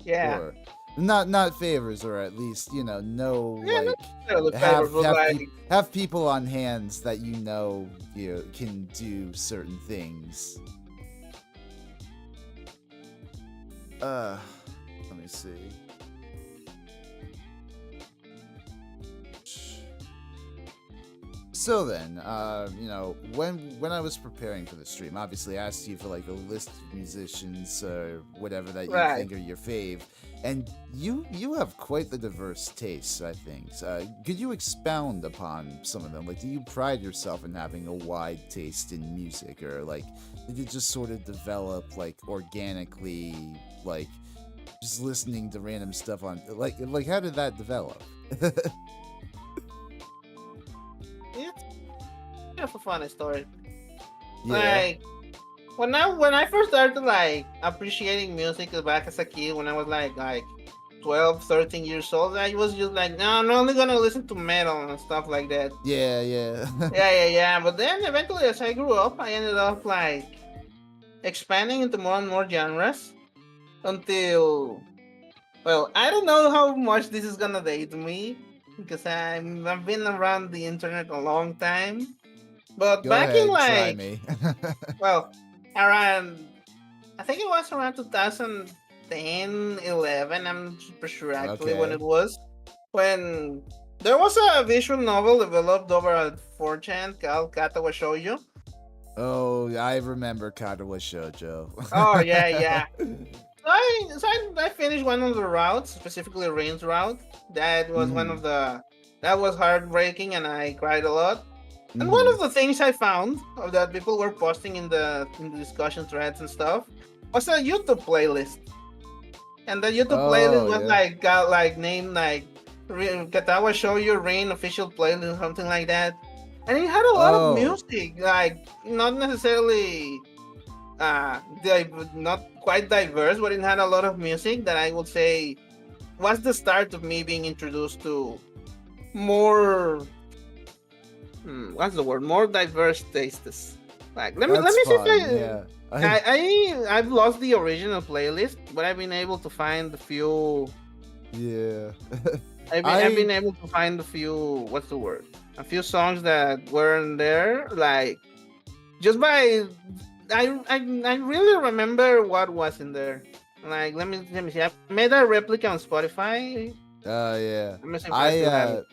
Yeah, or not favors, or at least know yeah, not like necessarily have favors, but have like pe- have people on hands that you can do certain things. Uh, Let me see. So then, when I was preparing for the stream, obviously I asked you for like a list of musicians or whatever that you right. think are your fave, and you have quite the diverse tastes, I think. Could you expound upon some of them? Like, do you pride yourself in having a wide taste in music, or like, did it just sort of develop like organically, like just listening to random stuff on like how did that develop? It's kind of a funny story. Yeah. Like when I first started like appreciating music back as a kid, when I was like 12, 13 years old, I was just like, no, I'm only gonna listen to metal and stuff like that. Yeah, yeah. Yeah. But then eventually, as I grew up, I ended up like expanding into more and more genres until, well, I don't know how much this is gonna date me because I've been around the internet a long time. But Go back in ahead, try like, me. well, around, I think it was around 2010, 11. I'm not super sure actually when Okay. it was. When there was a visual novel developed over at 4chan called Kata wa Shoujo. Oh, I remember Katawa Shoujo. Oh, yeah. I finished one of the routes, specifically Rain's route. That was one Hmm. of the, that was heartbreaking and I cried a lot. And one Hmm. of the things I found of that people were posting in the discussion threads and stuff was a YouTube playlist. And the YouTube playlist Oh, was yeah. like got like named like Katawa Show Your Rain official playlist or something like that. And it had a lot of Oh, music, like not necessarily not quite diverse, but it had a lot of music that I would say was the start of me being introduced to more what's the word? More diverse tastes. Like let that's me see if fun. Yeah. I've lost the original playlist, but I've been able to find a few. Yeah. I've I been able to find a few. What's the word? A few songs that weren't there. Like just by I really remember what was in there. Like let me see. I made a replica on Spotify. yeah. Let me see if I I still have it.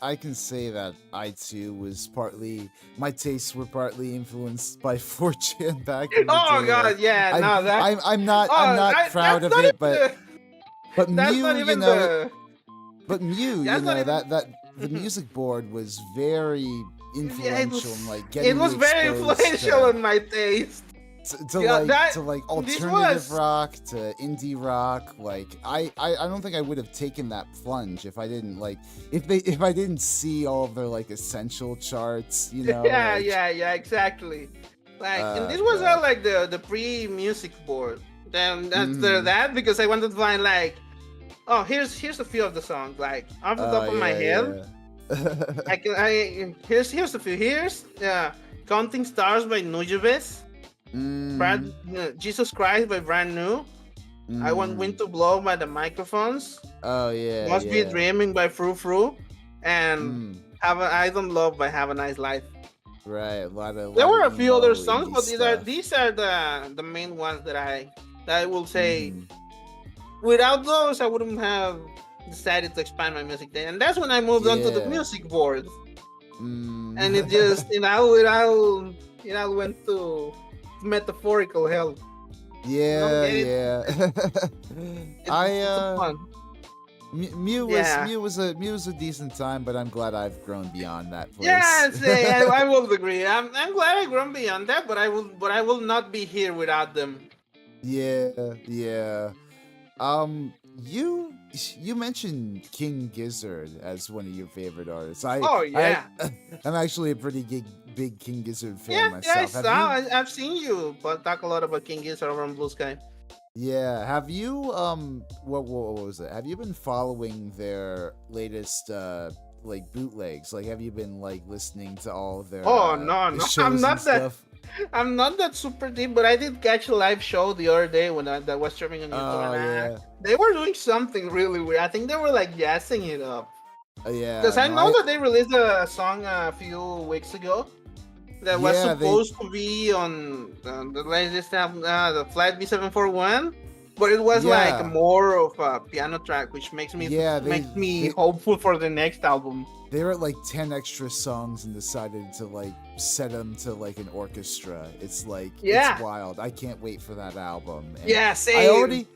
I can say that I too was partly my tastes were partly influenced by 4chan back in the Oh day. Like god, yeah, I'm no that. I'm I'm not I'm Oh, not proud that's of not it, even but the. but That's Mew, not even the. but Mew, That's not even. that the music board was very Yeah, influential in like it getting me was very exposed influential to on my taste. to Yeah, like that to like this alternative was. rock to indie rock. Like I don't think I would have taken that plunge if I didn't like if I didn't see all of their like essential charts, like Yeah, exactly. Like, and this was god. like the pre music board. Then after Mhm. that, because I wanted to find like, oh, here's a few of the songs. Like off the Oh top of my yeah, head, yeah. here's a few. Here's Counting Stars by Nujabes. Mm, Jesus Christ by Brand New. I Want mm. Wind to Blow by the Microphones. Oh yeah, Must Be yeah. Dreaming by Fru Fru. And Mm. I Don't Love by Have a Nice Life. Right, a There lot of were a few other emo songs, indie but stuff. these are the main ones that I will say. Mhm. Without those, I wouldn't have decided to expand my music taste. And that's when I moved on to the Yeah. music board. Mm. And it just it all went to metaphorical hell. I don't Yeah, get it. yeah. I It's a fun. Yeah. Mew was a decent time, but I'm glad I've grown beyond that place. Yeah, say I will agree. I'm glad I grown beyond that, but I will not be here without them. Yeah, yeah. You you mentioned King Gizzard as one of your favorite artists. Oh I yeah. I'm actually a pretty big King Gizzard fan Yeah, I myself. Have saw. you? I've seen you, but talk a lot about King Gizzard over on Blue Sky. Yeah. Have you? What was it? Have you been following their latest like bootlegs? Like, have you been like listening to all of their Oh no, no, I'm shows and not that. stuff? I'm not that super deep, but I did catch a live show the other day when that was streaming on YouTube, Oh and yeah, they were doing something really weird. I think they were like jazzing it up. Because yeah. I No, know that they released a song a few weeks ago that was yeah they supposed to be on the latest album, the Flight B741, but it was like yeah more of a piano track, which yeah makes me they hopeful for the next album. they wrote like 10 extra songs and decided to like set them to like an orchestra. It's like Yeah, it's wild. I can't wait for that album. And yeah, I same. already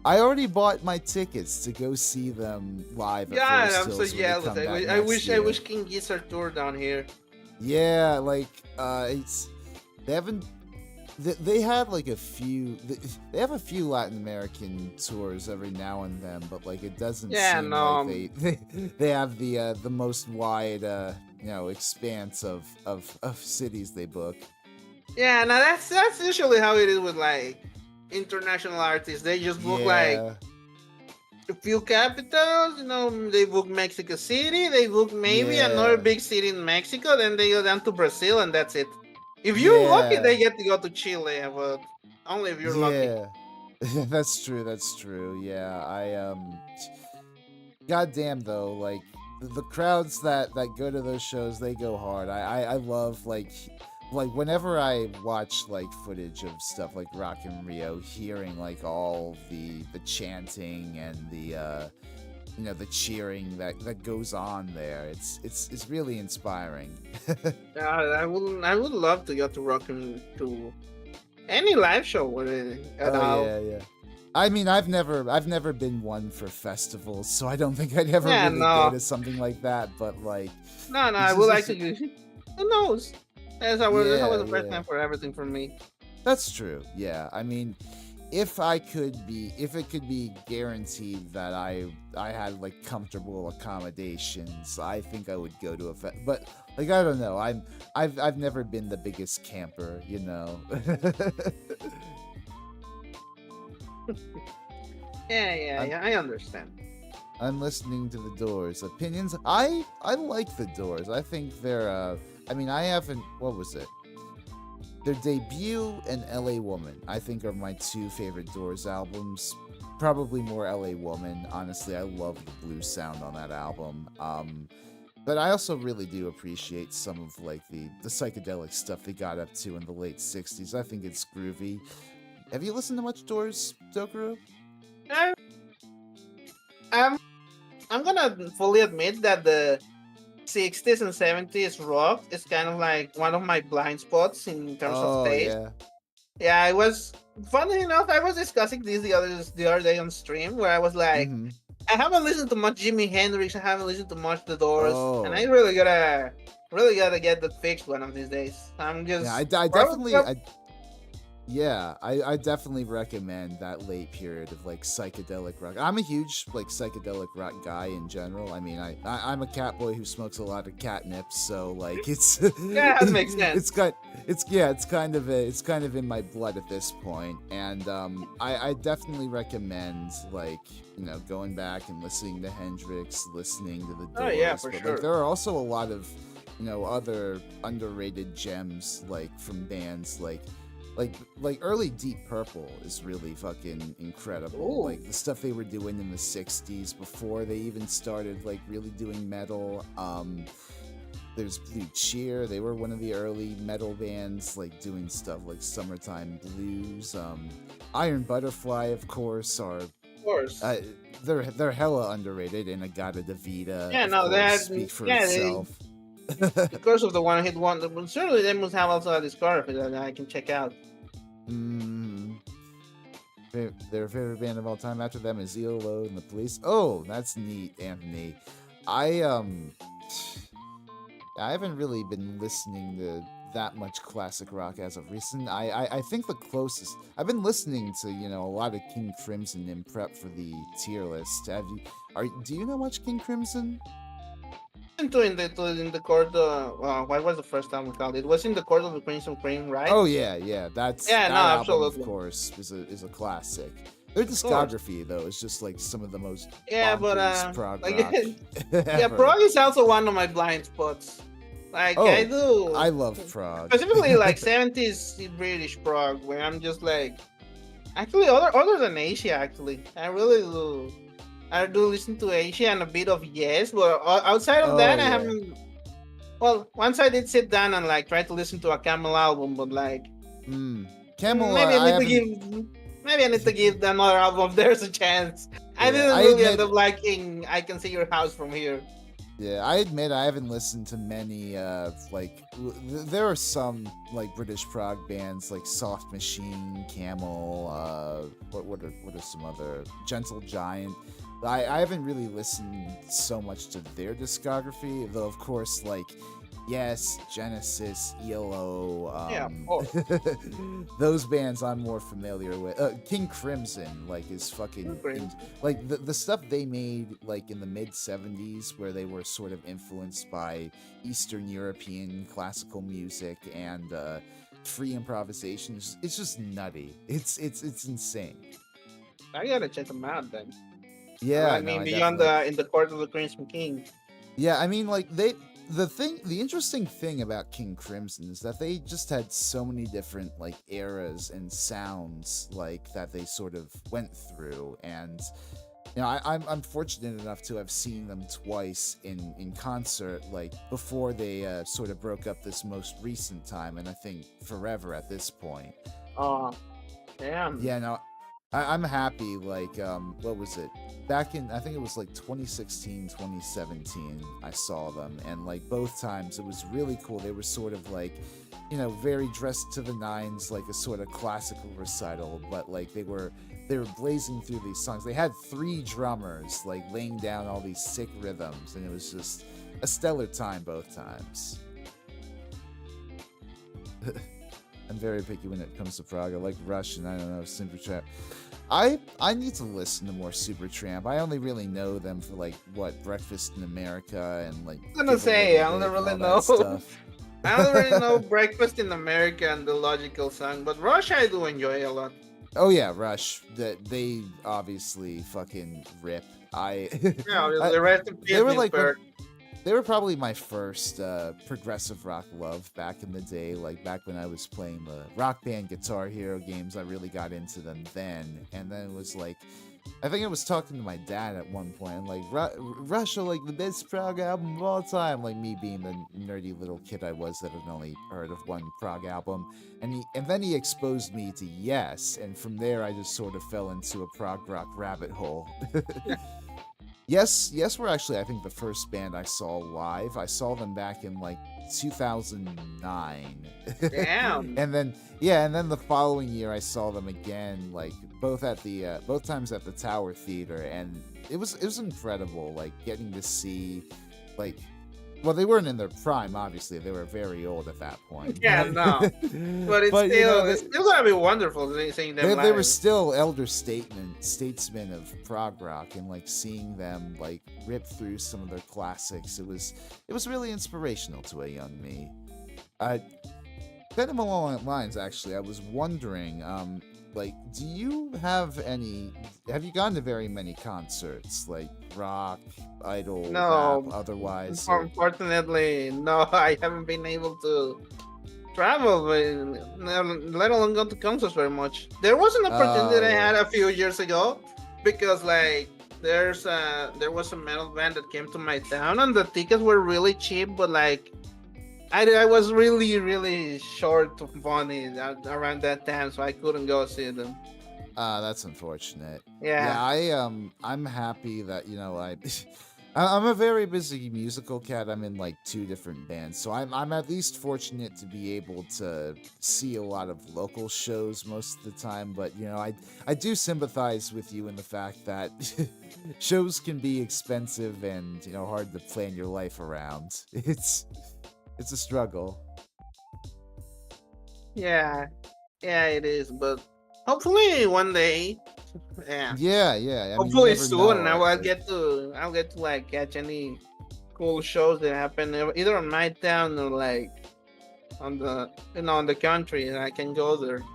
I already bought my tickets to go see them live at Yeah, Forest I'm so Hills when they jealous. come back I next wish I year. wish King Gizzard tour down here. Yeah, like it's they haven't they had like a few they have a few Latin American tours every now and then, but like it doesn't Yeah, seem no, like they have the most wide expanse of cities they book. yeah, now that's usually how it is with like international artists. They just book like Yeah, a few capitals. They book Mexico City. They book maybe another yeah, big city in Mexico. Then they go down to Brazil, and that's it. If you're lucky, yeah, they get to go to Chile, but only if you're lucky. yeah. That's true. That's true. Yeah, goddamn though, like the crowds that go to those shows, they go hard. I love like whenever I watch like footage of stuff like Rock in Rio, hearing like all the chanting and the cheering that goes on there. It's really inspiring. I would love to go to to any live show with it at Oh all. yeah, yeah. I mean, I've never been one for festivals, so I don't think I'd ever Yeah, really go no, to something like that. But like, no, I it's would just like it's, to. Who knows? That's yeah, always the first yeah. time for everything for me. That's true. Yeah. I mean, if it could be guaranteed that I had like comfortable accommodations, I think I would go to a but like I don't know. I've never been the biggest camper, you know. Yeah, yeah, I'm yeah. I understand. I'm listening to the Doors. Opinions. I like the Doors. I think they're I mean, I haven't what was it? Their debut and LA Woman, I think, are my two favorite Doors albums. Probably more LA Woman. Honestly, I love the blues sound on that album. But I also really do appreciate some of like the psychedelic stuff they got up to in the late '60s. I think it's groovy. Have you listened to much Doors, Dokuro? I, I'm I'm gonna fully admit that the 60s and 70s rock is kind of like one of my blind spots in terms of Oh taste. yeah. Yeah, I was funny enough. I was discussing this the other day on stream where I was like, Mm-hmm. I haven't listened to much Jimi Hendrix. I haven't listened to much The Doors, and I Oh really gotta get that fixed one of these days. I'm yeah. just I probably, definitely prob- I Yeah, I definitely recommend that late period of like psychedelic rock. I'm a huge like psychedelic rock guy in general. I mean, I'm a cat boy who smokes a lot of catnip, so like it's yeah, that makes sense. it's kind of in my blood at this point. And I definitely recommend like going back and listening to Hendrix, listening to the Oh yeah, Doors, for but like sure. there are also a lot of other underrated gems like from bands like early Deep Purple is really fucking incredible. Ooh, Like the stuff they were doing in the 60s before they even started like really doing metal. There's Blue Cheer. They were one of the early metal bands like doing stuff like Summertime Blues. Iron Butterfly, of course, are of course. uh, they're hella underrated, and Agata Davida, Yeah, of no, course, speak for itself. because of the one hit wonder, but certainly they must have also a discography that I can check out. Mm, Their favorite band of all time. After them is ELO and the Police. Oh, that's neat, Anthony. I I haven't really been listening to that much classic rock as of recent. I think the closest I've been listening to, a lot of King Crimson in prep for the tier list. Do you know much King Crimson? Into in the court. What was the first time we called it? It was in the court of the Crimson Cream, right? Oh yeah. Yeah, no, That album, of absolutely, course, is a classic. Their of course. discography though is just like some of the most Yeah, but bonkers prog rock again, yeah, ever. prog is also one of my blind spots. Like I Oh, do I love prog. specifically like 70s British prog, where I'm just like, actually, other than Asia, actually, I really do. I do listen to Asia and a bit of Yes, but outside of Oh that, I yeah. haven't. Well, once I did sit down and like try to listen to a Camel album, but like Hmm. Camel, maybe I I need to haven't. give another album of theirs a chance. I Yeah, didn't I really end admit. up liking I Can See Your House from Here. Yeah, I admit I haven't listened to many. There are some like British prog bands like Soft Machine, Camel. What are some other Gentle Giant? I haven't really listened so much to their discography, though. Of course, like Yes, Genesis, ELO, Yeah, of course. those bands I'm more familiar with. King Crimson, like, is fucking like the stuff they made like in the mid '70s, where they were sort of influenced by Eastern European classical music and free improvisation. It's just nutty. It's insane. I gotta check them out then. Yeah, I no, mean, I beyond definitely. in the court of the Crimson King. Yeah, I mean, like the interesting thing about King Crimson is that they just had so many different like eras and sounds like that they sort of went through, and I'm fortunate enough to have seen them twice in concert, like before they sort of broke up this most recent time, and I think forever at this point. Oh, damn. Yeah, no, I'm happy. Like, what was it? Back in, I think it was like 2016, 2017, I saw them. And like both times, it was really cool. They were sort of like, very dressed to the nines, like a sort of classical recital, but like they were blazing through these songs. They had three drummers, like laying down all these sick rhythms, and it was just a stellar time both times. I'm very picky when it comes to prog. I like Rush and I don't know, Supertramp. I need to listen to more Supertramp. I only really know them for like what Breakfast in America and like I'm gonna Give a say Little I don't Bit and really all know. that stuff. I don't really know Breakfast in America and the Logical Song, but Rush I do enjoy a lot. Oh yeah, Rush. That they obviously fucking rip. Yeah, I the rest in they peace, were Neil like Peart. they were probably my first progressive rock love back in the day, like back when I was playing the Rock Band Guitar Hero games. I really got into them then, and then it was like, I think I was talking to my dad at one point, and like Rush are like the best prog album of all time. Like me being the nerdy little kid I was that had only heard of one prog album, and then he exposed me to Yes, and from there I just sort of fell into a prog rock rabbit hole. Yes, were actually I think the first band I saw live. I saw them back in like 2009. Damn. And then the following year I saw them again, like both times at the Tower Theater, and it was incredible, like getting to see, like, well, they weren't in their prime, obviously they were very old at that point, Yeah, no. But but it's still gonna be wonderful seeing them they were live. still elder statesmen of prog rock, and like seeing them like rip through some of their classics, it was really inspirational to a young me. uh kind of along that lines, actually, I was wondering, like, have you gone to very many concerts, like rock, idol, rap, No, otherwise, or unfortunately, no. I haven't been able to travel, let alone go to concerts very much. There was an opportunity oh that I yeah. had a few years ago because like there was a metal band that came to my town and the tickets were really cheap, but like I was really short of money around that time, so I couldn't go see them. That's unfortunate. Yeah. Yeah, I'm happy that I I'm a very busy musical cat. I'm in like two different bands, so I'm at least fortunate to be able to see a lot of local shows most of the time. But you know, I do sympathize with you in the fact that shows can be expensive and you know hard to plan your life around. It's a struggle. Yeah, yeah, it is. But hopefully one day, yeah, Yeah, yeah. I mean, you hopefully never soon, know. I'll get to like catch any cool shows that happen either on my town or like on the on the country, and I can go there.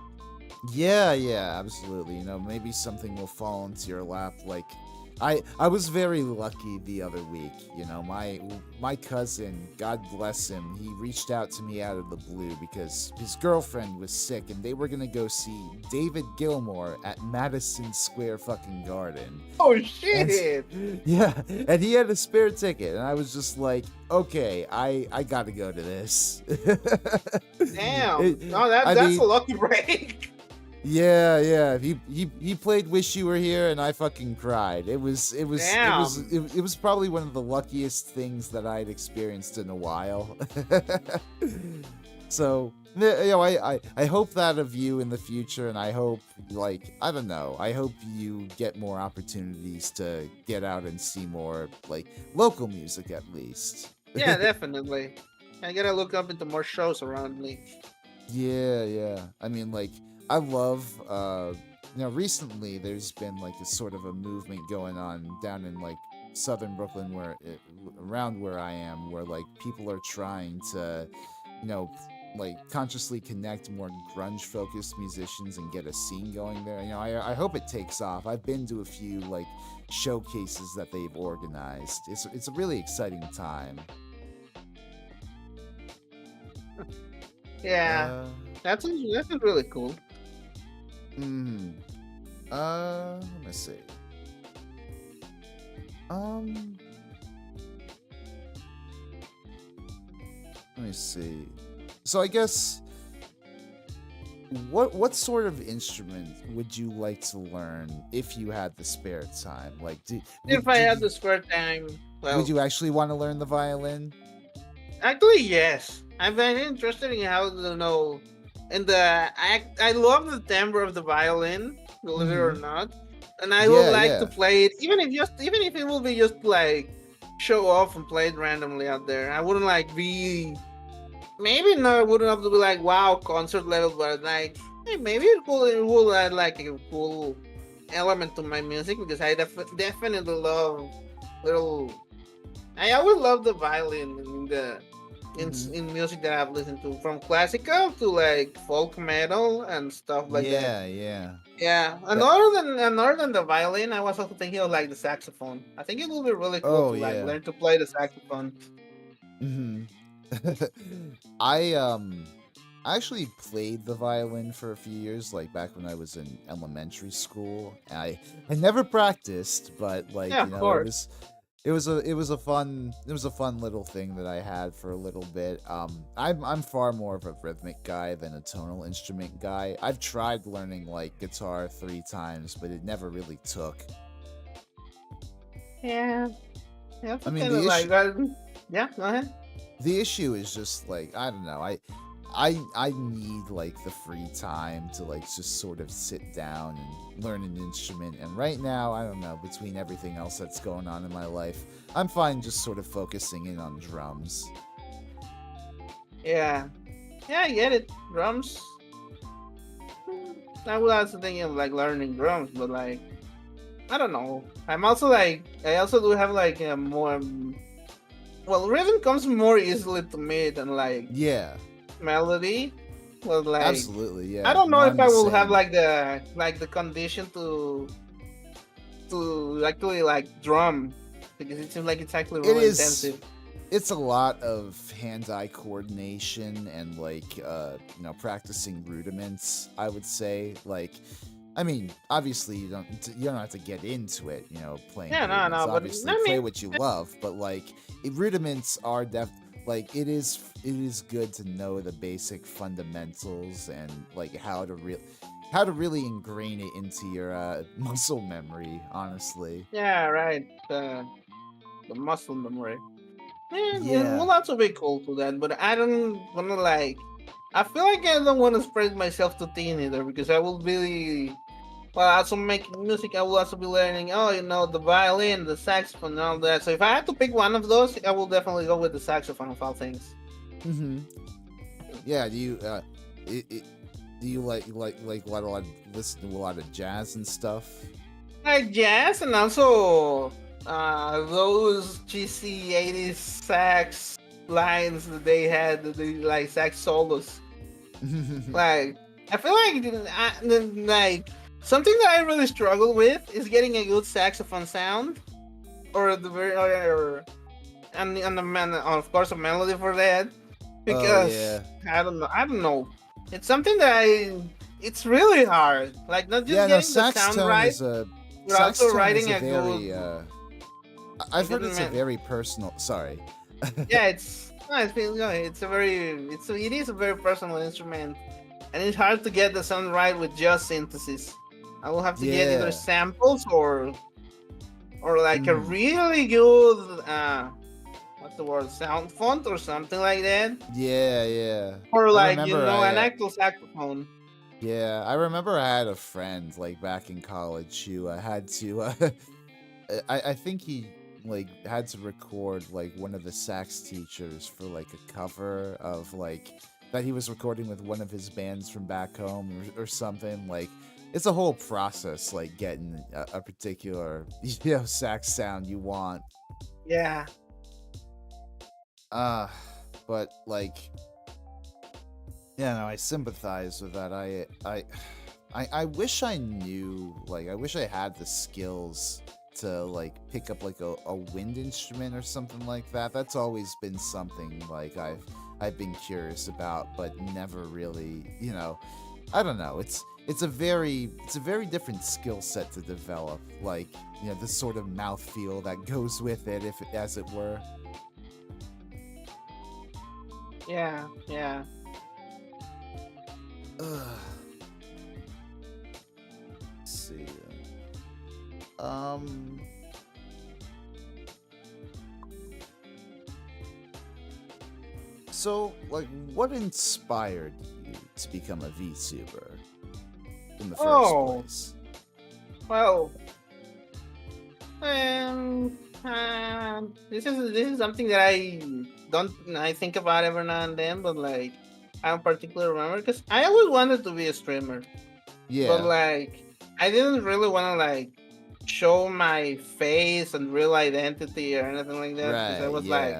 Yeah, yeah, absolutely. You know, maybe something will fall into your lap. Like, I was very lucky the other week. You know, my cousin, God bless him, he reached out to me out of the blue because his girlfriend was sick and they were gonna go see David Gilmour at Madison Square fucking Garden. Oh And shit! yeah, and he had a spare ticket, and I was just like, okay, I gotta go to this. Damn! No, that I that's a mean, lucky break. yeah, yeah. He played "Wish You Were Here" and I fucking cried. Damn! It was probably one of the luckiest things that I'd experienced in a while. So you know, I hope that of you in the future, and I hope like I don't know. I hope you get more opportunities to get out and see more like local music at least. Yeah, definitely. I gotta look up into more shows around me. Yeah, yeah. I mean, like, I love, you know, recently there's been like a sort of a movement going on down in like southern Brooklyn, around where I am, where like people are trying to, you know, like consciously connect more grunge focused musicians and get a scene going there. You know, I hope it takes off. I've been to a few like showcases that they've organized. It's a really exciting time. Yeah, Uh, that's really cool. hmm. Let me see. Um, let me see. So I guess what sort of instrument would you like to learn if you had the spare time? Like, If I had the spare time, would well, you actually want to learn the violin? actually, yes. I'm very interested in how to know. And I love the timbre of the violin, believe it or Mm-hmm. not. And I would Yeah, like to yeah. play it, even if it will be just like show off and play it randomly out there. I wouldn't like be maybe no, it wouldn't have to be like wow concert level, but like hey, maybe it will add like a cool element to my music because definitely love little I always love the violin in the Mm-hmm. in music that I've listened to, from classical to like folk metal and stuff like that. Yeah, yeah. Yeah, That. and other than the violin, I was also thinking of like the saxophone. I think it would be really cool Oh to like yeah. learn to play the saxophone. Mm-hmm. I I actually played the violin for a few years, like back when I was in elementary school. I never practiced, but like Yeah, you of know, course. it was a fun little thing that I had for a little bit. I'm far more of a rhythmic guy than a tonal instrument guy. I've tried learning like guitar 3 times, but it never really took. Yeah, yeah, I that's mean, kind of like yeah. Go ahead. the issue is just like I don't know. I need like the free time to like just sort of sit down and learn an instrument. And right now, I don't know, between everything else that's going on in my life, I'm fine just sort of focusing in on drums. Yeah, yeah, I get it. Drums. I was also thinking of like learning drums, but like I don't know. I also do have like a more well, rhythm comes more easily to me than like Yeah, melody. Well, like absolutely. I Yeah, don't no, know if I'm I the will have same. like the condition to actually like drum because it seems like it's actually It really is. intensive. It's a lot of hand-eye coordination and like you know practicing rudiments. I would say like I mean, obviously you don't have to get into it, you know, playing Yeah, no, rudiments. no, but Obviously, I play mean, what you love, but like rudiments are like it is good to know the basic fundamentals and like how to really ingrain it into your muscle memory, honestly. yeah, right. the muscle memory. And it Yeah. will also be cool to that, but I don't wanna like. I feel like I don't want to spread myself too thin either because I will be well, also making music. I will also be learning. Oh, the violin, the saxophone, and all that. So if I had to pick one of those, I will definitely go with the saxophone of all things. Mm-hmm. Yeah. I do you like a lot listen to a lot of jazz and stuff? Like jazz and also those cheesy 80s sax lines that they had, like sax solos. Like I feel like like something that I really struggle with is getting a good saxophone sound or the very and the man of course a melody for that Oh because yeah. I don't know. It's something that it's really hard. Like not just Yeah. No, getting the sound right, but sax also tone is writing a a good very a I've good heard it's a man. very personal. Sorry. Yeah, it's no, it's a very it is a very personal instrument, and it's hard to get the sound right with just synthesis. I will have to get either Yeah. samples or like a Mm. really good what's the word, sound font or something like that, Yeah. Yeah. or I like remember an actual saxophone. Yeah, I remember I had a friend like back in college who had to I think he like had to record like one of the sax teachers for like a cover of like that he was recording with one of his bands from back home or something like it's a whole process like getting a particular sax sound you want. Yeah, uh but like yeah, no, I sympathize with that. I wish I knew, like, I wish I had the skills to like pick up like a wind instrument or something like that. That's always been something like I've been curious about, but never really, I don't know. It's a very different skill set to develop. Like, the sort of mouthfeel that goes with it, if as it were. yeah, yeah. Ugh. Let's see. Um. So, like, what inspired you to become a VTuber in the first Oh place? well, this is something that I think about every now and then, but like I don't particularly remember because I always wanted to be a streamer, but Yeah. like I didn't really want to like show my face and real identity or anything like that because I Right. was like,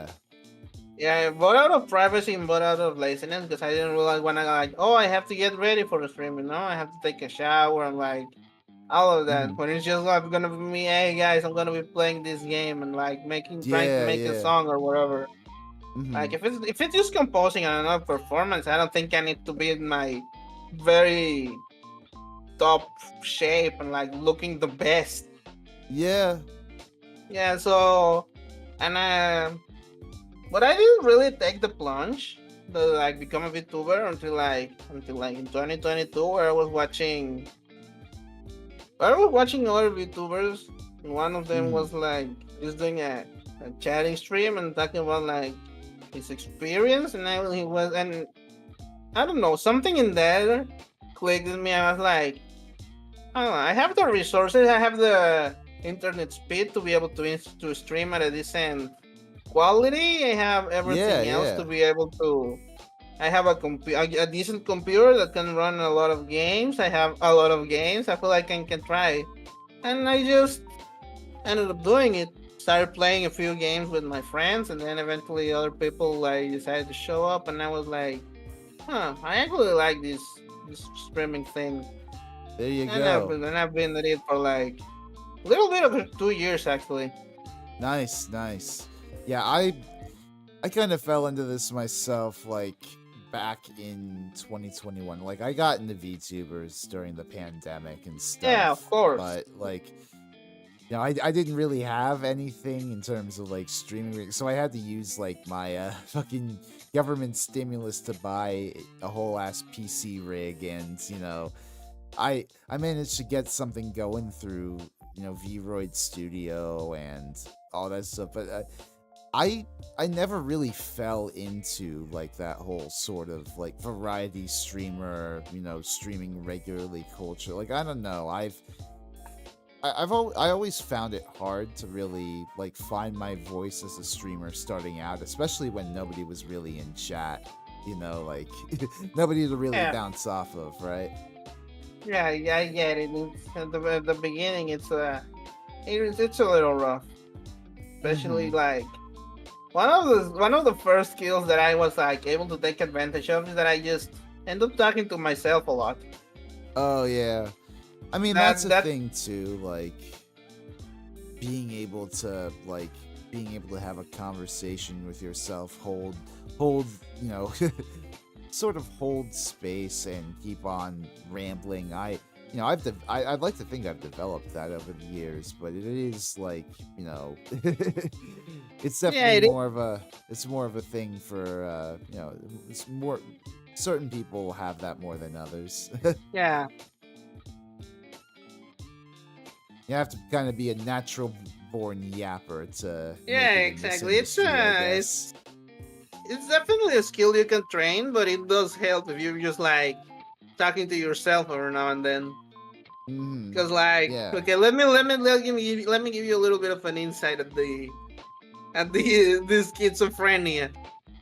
Yeah. yeah, both out of privacy and both out of laziness because I didn't really want to like, oh, I have to get ready for the stream, I have to take a shower and like all of that. Hmm. When it's just like gonna be me, hey guys, I'm gonna be playing this game and like trying to Yeah. make a Yeah. song or whatever. Hmm. Like if it's just composing and not performance, I don't think I need to be in my very top shape and like looking the best. Yeah. Yeah, so and but I didn't really take the plunge to like become a VTuber until like in 2022 where I was watching other VTubers. And one of them Hmm. was like just doing a chatting stream and talking about like his experience, and I don't know, something in there clicked with me. I was like, I don't know, I have the resources, I have the internet speed to be able to stream at a decent quality. I have Yeah. everything else to Yeah. be able to. I have a decent computer that can run a lot of games. I have a lot of games. I feel like I can try, and I just ended up doing it. Started playing a few games with my friends, and then eventually other people like decided to show up, and I was like, "Huh, I actually like this streaming thing." There you And I've go. been and I've been at it for like a little bit of 2 years actually. Nice. Nice. Yeah. I kind of fell into this myself, like back in 2021. Like I got into VTubers during the pandemic and Yeah, of stuff, course. but like I didn't really have anything in terms of like streaming so I had to use like my fucking government stimulus to buy a whole ass PC rig, and I managed to get something going through Vroid Studio and all that stuff. But I I never really fell into like that whole sort of like variety streamer, streaming regularly culture. Like I don't know, I always found it hard to really like find my voice as a streamer starting out, especially when nobody was really in chat. Like nobody to really Yeah, bounce off of, right? yeah, I get it. At the beginning, it's a little rough, especially Hmm. like one of the first skills that I was like able to take advantage of is that I just end up talking to myself a lot. Oh yeah. I mean, that's That a that thing too, like being able to have a conversation with yourself, hold, you know, sort of hold space and keep on rambling. I'd like to think I've developed that over the years, but it is like, it's yeah, definitely it is. more of a thing for it's more certain people have that more than others. Yeah, You have to kind of be a natural born yapper to yeah, make it in this exactly. industry, I It's guess. it's definitely a skill you can train, but it does help if you're just like talking to yourself every now and then. Hmm. Because like, Yeah. okay, let me give you a little bit of an insight at the schizophrenia.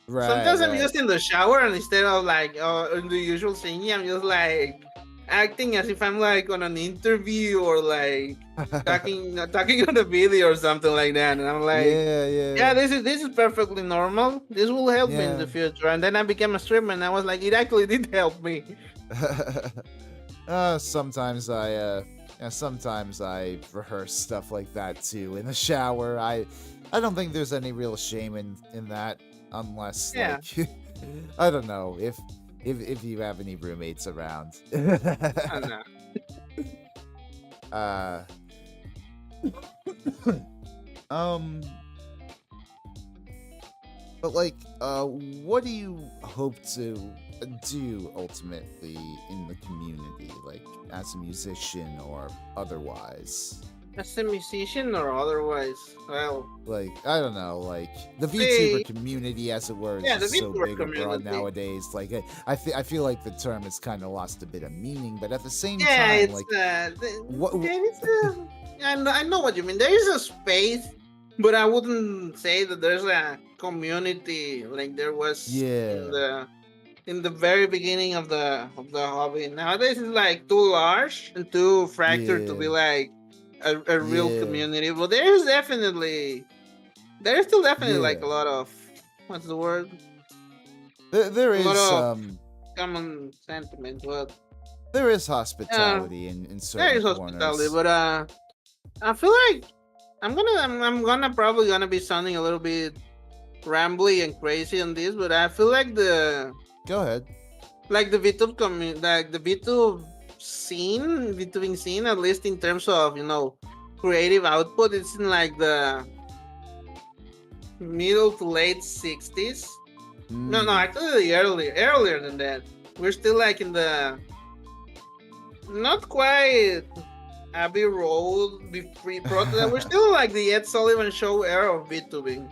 Right, Sometimes I'm right. just in the shower and instead of like in the usual singing, I'm just like acting as if I'm like on an interview or like talking on a video or something like that. And I'm like, Yeah, yeah, yeah. this is perfectly normal. This will help me in the Yeah. future. And then I became a streamer and I was like, it actually did help me. Sometimes sometimes I rehearse stuff like that too in the shower. I don't think there's any real shame in that unless Yeah, like I don't know if you have any roommates around. I don't know. uh um But like, what do you hope to do ultimately in the community, like as a musician or otherwise? As a musician or otherwise, well, Like, I don't know, like the VTuber see, community, as it were, is yeah, the just so Vtuber big abroad community. nowadays. Like, I feel like the term has kind of lost a bit of meaning, but at the same Yeah, time, it's like, what? there is I know what you mean. There is a space, but I wouldn't say that there's a community like there was in Yeah, the very beginning of the hobby. Nowadays it's like too large and too fractured to yeah, be like a real yeah, community. But there's still definitely like yeah. a lot of what's the word? There A lot is of common sentiment, but there is uh, hospitality in there certain is hospitality. corners. But I feel like I'm gonna probably gonna be sounding a little bit rambly and crazy on this, but I feel like Go ahead. the VTubing scene, at least in terms of creative output, it's in like the middle to late '60s. No, no, Mm, actually earlier than that. We're still like in the not quite Abbey Road, be pre prototype. We're still like the Ed Sullivan Show era of VTubing,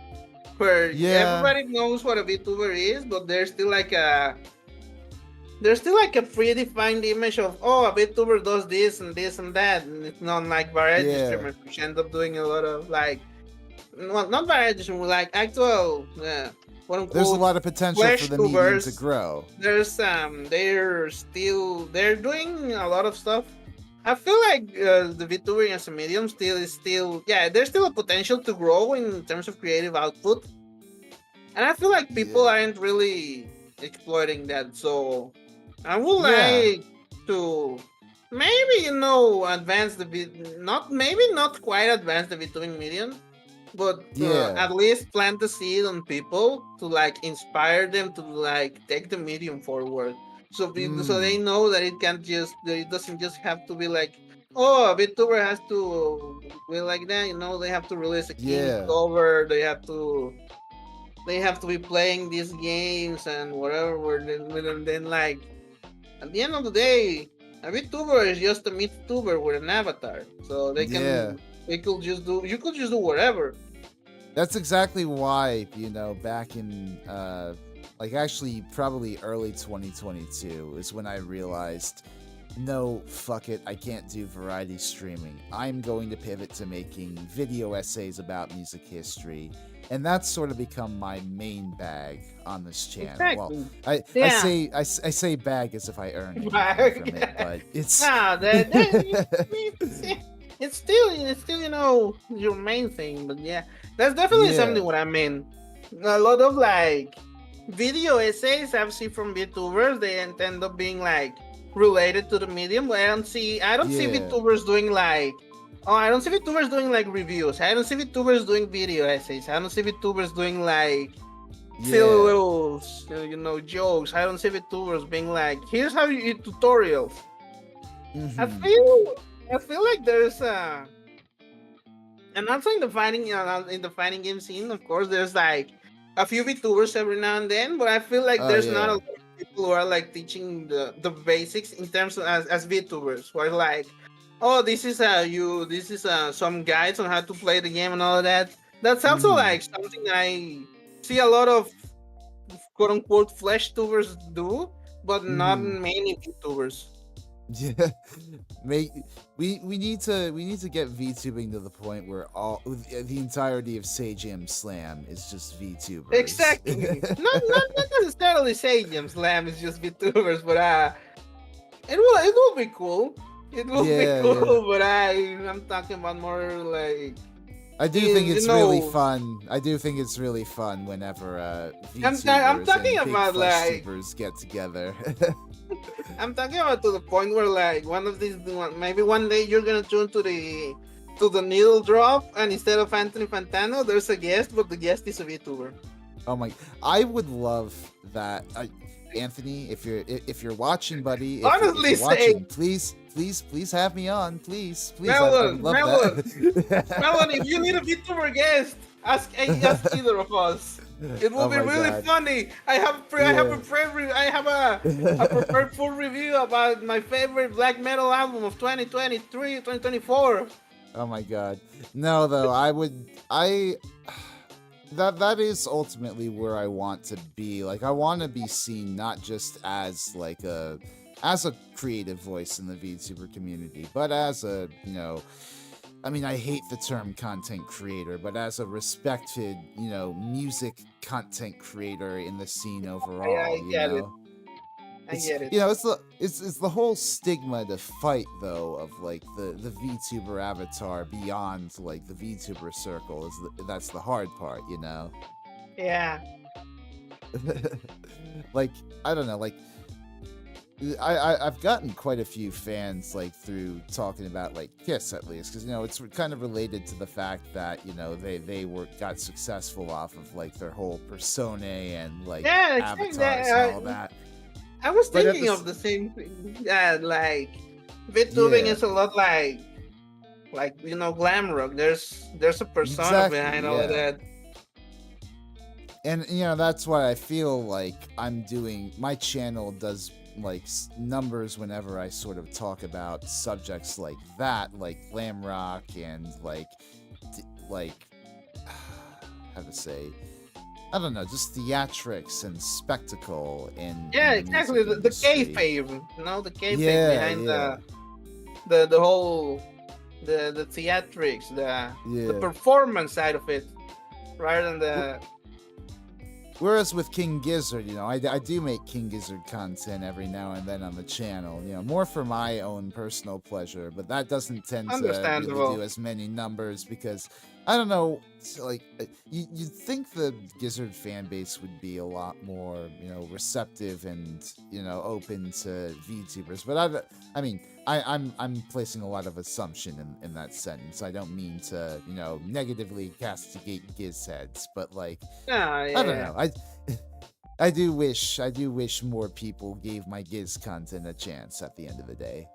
where yeah, everybody knows what a VTuber is, but there's still like a predefined image of, oh, a VTuber does this and this and that, and it's not like variety yeah. streamers which end up doing a lot of like, well, not variety streamers, like actual quote There's a unquote lot of potential for flesh the medium to tubers. grow. They're doing a lot of stuff. I feel like the VTubing as a medium still yeah, there's still a potential to grow in terms of creative output, and I feel like people Yeah, aren't really exploiting that. So I would yeah, like to maybe advance not maybe not quite advance the VTubing medium, but yeah, at least plant the seed on people to like inspire them to like take the medium forward. So they mm, know that it doesn't just have to be like, oh, a VTuber has to be like that. They have to release a King yeah, cover. They have to be playing these games and whatever. Then like at the end of the day, a VTuber is just a VTuber with an avatar. So yeah, they could just do you could just do whatever. That's exactly why, back in like actually probably early 2022 is when I realized, no, fuck it, I can't do variety streaming. I'm going to pivot to making video essays about music history. And that's sort of become my main bag on this channel. Well, Exactly. I I Yeah. say I, s- I say bag as if I earn anything from it, Right. but it's Nah, it's still your main thing, but yeah, that's definitely something yeah. what I mean. A lot of like video essays I've seen from VTubers, they end up being like related to the medium. But I don't see Yeah. VTubers doing like I don't see VTubers doing like reviews. I don't see VTubers doing video essays. I don't see VTubers doing like silly Yeah. little jokes. I don't see VTubers being like, here's how you eat tutorials. I Mhm. feel I feel like there's and also in the fighting game scene, of course, there's like a few VTubers every now and then, but I feel like Oh there's not a yeah. lot of people who are like teaching the basics in terms of as VTubers, where like, oh, this is some guides on how to play the game and all of that. That's also Mhm. like something I see a lot of quote unquote flesh tubers do, but not Mhm. many VTubers. Yeah, make we need to get VTubing to the point where the entirety of Sage Am Slam is just VTubers. Exactly. Not necessarily Sage Slam is just VTubers, but it will be cool. It will be Yeah, yeah. cool, but I'm talking about more like I do think you it's really know fun. I do think it's really fun whenever I'm VTubers talking and big about flesh like tubers get together. I'm talking about to the point where like maybe one day you're gonna tune to the needle drop, and instead of Anthony Fantano there's a guest, but the guest is a VTuber. Oh my! I would love that. Anthony, if you're watching, buddy, if Honestly, you're say watching, please have me on, please. I would Melon, love Melon, that. Melon, if you need a VTuber guest, ask either of us. It will Oh be my really god! funny. Yeah. I have a prepared full review about my favorite black metal album of 2023, 2024. Oh my god! No, though I would I that is ultimately where I want to be. Like I want to be seen not just as like a creative voice in the VTuber community, but as a, I mean, I hate the term content creator, but as a respected, music content creator in the scene I overall, get it. I it's get it. it's the whole stigma to fight though of like the VTuber avatar beyond like the VTuber circle that's the hard part. Yeah. Like I don't know, like I've gotten quite a few fans like through talking about like Kiss at least because it's kind of related to the fact that they got successful off of like their whole persona and like Yeah, exactly. avatars and all that. I was But at thinking this, of the same thing. Yeah, like VTubing yeah, is a lot like glam rock. There's a persona behind exactly, all of yeah. that. And that's why I feel like I'm doing my channel does like numbers whenever I sort of talk about subjects like that, like glam rock and like how to say, I don't know, just theatrics and spectacle Yeah, in the exactly. music The industry. kayfabe, the kayfabe Yeah, behind yeah, the whole the theatrics, the yeah. performance side of it, rather than the Whereas with King Gizzard, I do make King Gizzard content every now and then on the channel, more for my own personal pleasure, but that doesn't tend to really do understandable. as many numbers because, I don't know, like, you'd think the Gizzard fan base would be a lot more, receptive and, open to VTubers, but I mean, I'm placing a lot of assumption in that sentence. I don't mean to, negatively castigate Giz heads, but like, Yeah, I don't yeah, know. I do wish more people gave my Giz content a chance at the end of the day.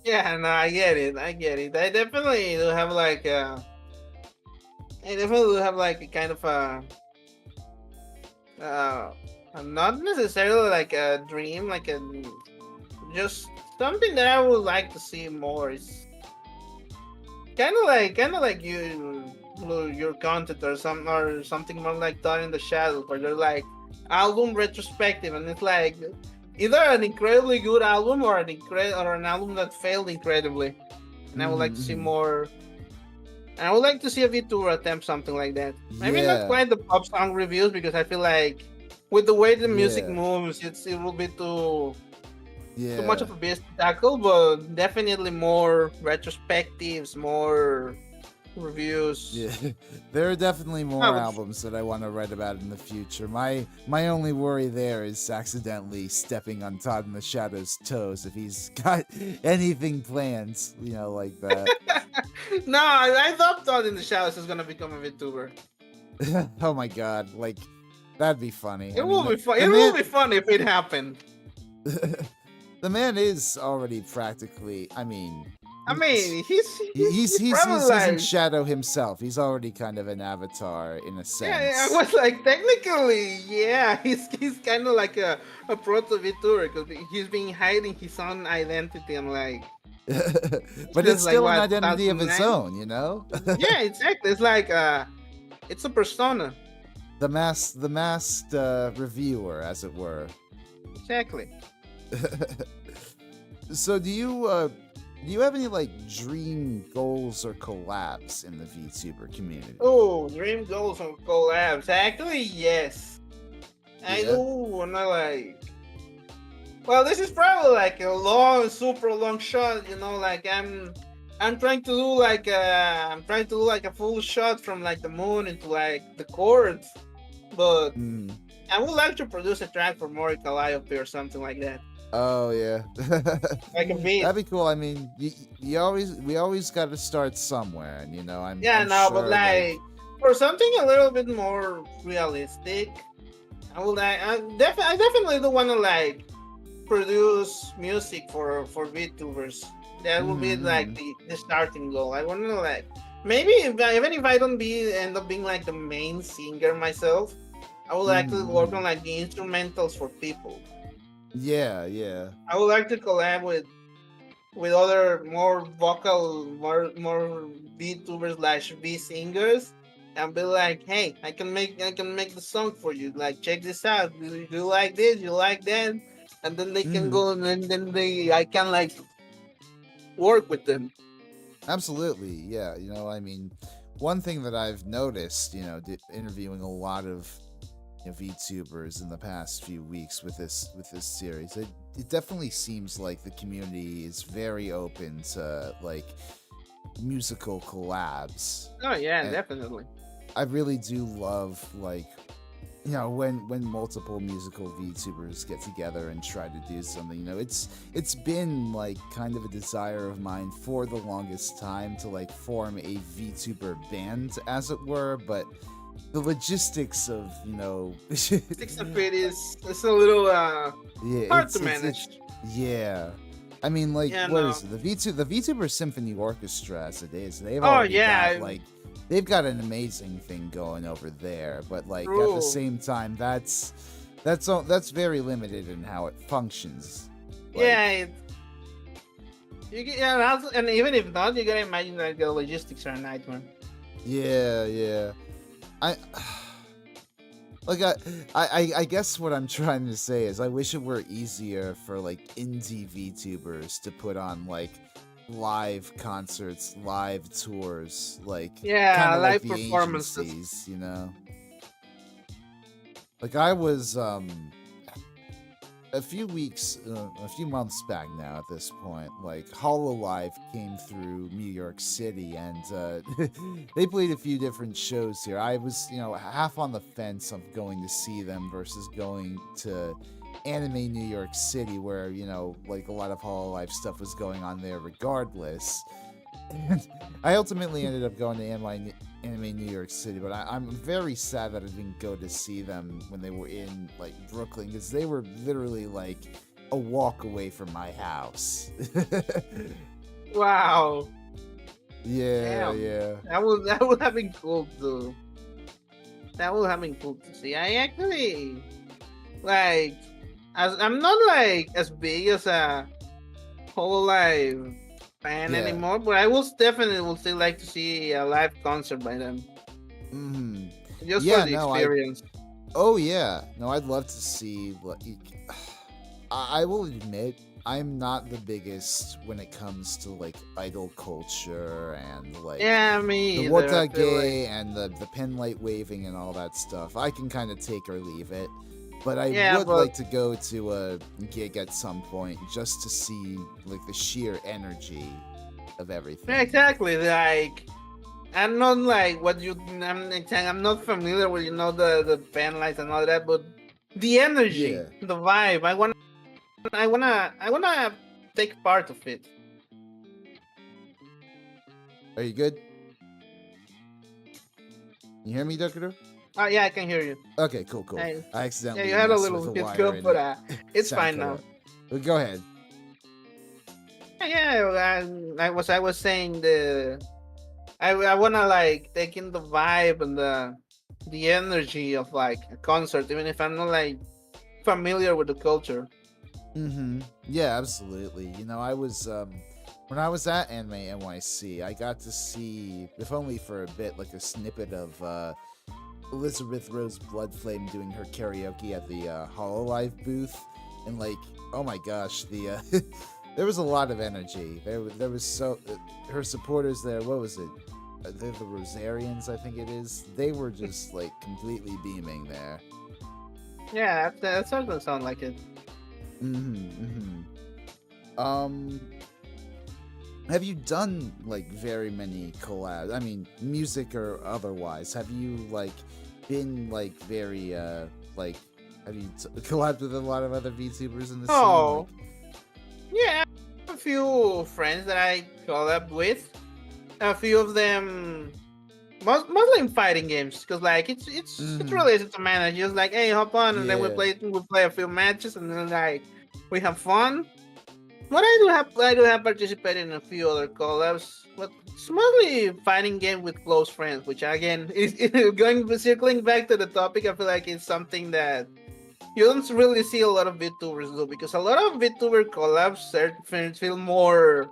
yeah. No, I get it. I get it. I definitely do have like a kind of uh, not necessarily like a dream, like a just something that I would like to see more is kind of like your content or something more like that in the shadows, where they're like album retrospective, and it's like either an incredibly good album or an album that failed incredibly. And I would like to see Mm-hmm. more. And I would like to see a VTuber attempt something like that. Maybe not Yeah, quite the pop song reviews, because I feel like with the way the music yeah, moves, it will be too much yeah. of a beast to tackle. But definitely more retrospectives, more reviews. Yeah, there are definitely I more would, albums that I want to write about in the future. My only worry there is accidentally stepping on Todd in the Shadow's toes if he's got anything planned, like that. no, I thought Todd in the Shadows is gonna become a VTuber. Oh my god, like that'd be funny. It I mean, will be fun. the It will man be fun if it happened. the man is already practically, I mean, I mean, he's he- he's, he's he's he's probably he's, he's in like, Shadow himself. He's already kind of an avatar in a yeah. I sense. was like, technically, yeah, he's kind of like a proto VTuber, because he's been hiding his own identity and like But it's just like still an what identity of its 2009. own. Yeah, exactly. It's like it's a persona. The masked reviewer, as it were. Exactly. So do you have any like dream goals or collabs in the VTuber community? Oh, dream goals and collabs. Actually, yes. I Yeah. do wanna like. Well, this is probably like a long, super long shot. Like I'm trying to do like a full shot from like the moon into like the chords, but Mm. I would like to produce a track for Mori Calliope or something like that, Oh yeah. like a beat. That'd be cool. I mean, we always got to start somewhere, and Yeah, I'm no, but sure like. like for something a little bit more realistic, I definitely do want to like produce music for VTubers. That would be like Mhm, the starting goal. I want to like maybe even if I don't end up being like the main singer myself, I would like to mhm, work on mhm. like the instrumentals for people. Yeah, yeah. I would like to collab with other more vocal, more VTubers slash V singers, and be like, hey, I can make the song for you. Like, check this out. Do you like this? You like that? And then they can Mhm. go, and then I can like work with them. Absolutely. Yeah. I mean, one thing that I've noticed, interviewing a lot of VTubers in the past few weeks with this series, it definitely seems like the community is very open to like musical collabs, Oh yeah, and definitely. I really do love like when multiple musical VTubers get together and try to do something. It's been like kind of a desire of mine for the longest time to like form a VTuber band, as it were, but the logistics of Six of it is it's a little yeah, hard to it's manage. yeah. I mean, like, Yeah, what no. is it? The VTuber Symphony Orchestra, as it is, Oh got yeah, they've got an amazing thing going over there. But like at the true. same time, that's very limited in how it functions. Like, Yeah, yeah, and even if not, you gotta imagine that the logistics are a nightmare. yeah, yeah. I like I guess what I'm trying to say is I wish it were easier for like indie VTubers to put on like live concerts, live tours, like kind Yeah, of like live the performances. agencies. Like I was a few months back now at this point, like Hololive came through New York City, and they played a few different shows here. I was, half on the fence of going to see them versus going to Anime New York City, where, like a lot of Hololive stuff was going on there regardless. And I ultimately ended up going to Anime New York City, but I'm very sad that I didn't go to see them when they were in like Brooklyn, because they were literally like a walk away from my house. Wow, Yeah, damn, yeah. that would have been cool to see. I actually like as I'm not like as big as a whole life fan Yeah. anymore, but I will definitely will still like to see a live concert by them, Hmm. just for Yeah. the No. I. experience. Oh yeah. No. I'd love to see. Like, I will admit, I'm not the biggest when it comes to like idol culture and like Yeah, the me either. I feel like wotage and the pen light waving and all that stuff. I can kind of take or leave it. But I yeah, would but like to go to a gig at some point just to see like the sheer energy of yeah, everything. exactly. Like I'm not like what you. I'm not familiar with the fan lights and all that, but the energy, Yeah. the vibe. I wanna take part of it. Are you good? You hear me, Doctor? Oh yeah, I can hear you. Okay, cool, cool. I, I yeah, you accidentally had a messed with little a wire hiccup, and but it it's sound fine cut now. out. But go ahead. Yeah, I was saying I wanna like take in the vibe and the energy of like a concert, even if I'm not like familiar with the culture. Mm-hmm. Yeah, absolutely. I was when I was at Anime NYC, I got to see, if only for a bit, like a snippet of Elizabeth Rose Bloodflame doing her karaoke at the Hololive booth, and like, oh my gosh, the there was a lot of energy. There was her supporters there. What was it? They're the Rosarians, I think it is. They were just like completely beaming there. Yeah, that doesn't sound like it. Mm-hmm. Um, have you done like very many collabs? I mean, music or otherwise. Have you like been like very like have you collabed with a lot of other VTubers in the scene? Like, Oh, yeah, I have a few friends that I collab with. A few of them, mostly in fighting games, because like it's mm-hmm. related to manage. Just like, hey, hop on, and then we Yeah. play a few matches, and then like we have fun. But I do have participated in a few other collabs, but it's mostly fighting game with close friends, which again is circling back to the topic. I feel like it's something that you don't really see a lot of VTubers do, because a lot of VTuber collabs feel more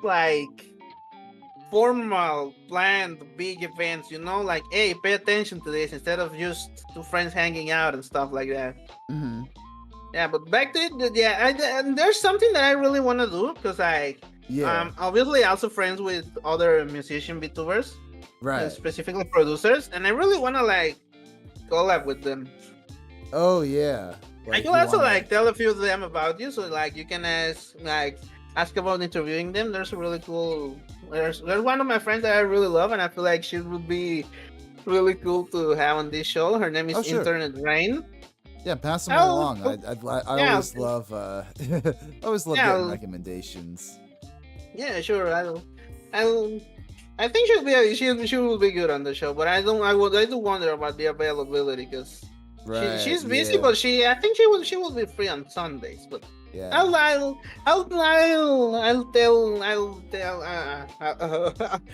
like formal, planned, big events. Like, hey, pay attention to this instead of just two friends hanging out and stuff like that. Mm-hmm. Yeah, but back to it. Yeah, and there's something that I really want to do, because Yeah. obviously also friends with other musician VTubers, Right. specifically producers, and I really want to like collab with them. Oh yeah. I Like can you also wanna. like tell a few of them about you, so like you can ask about interviewing them. There's a really cool. There's one of my friends that I really love, and I feel like she would be really cool to have on this show. Her name Oh is sure. Internet Rain. Yeah, pass them I'll, along. I'll I yeah, always love I always love yeah, getting recommendations. yeah, sure. I'll. I think she will be good on the show, but I do wonder about the availability, because Right. she's busy, Yeah. but I think she will be free on Sundays. But Yeah. I'll tell.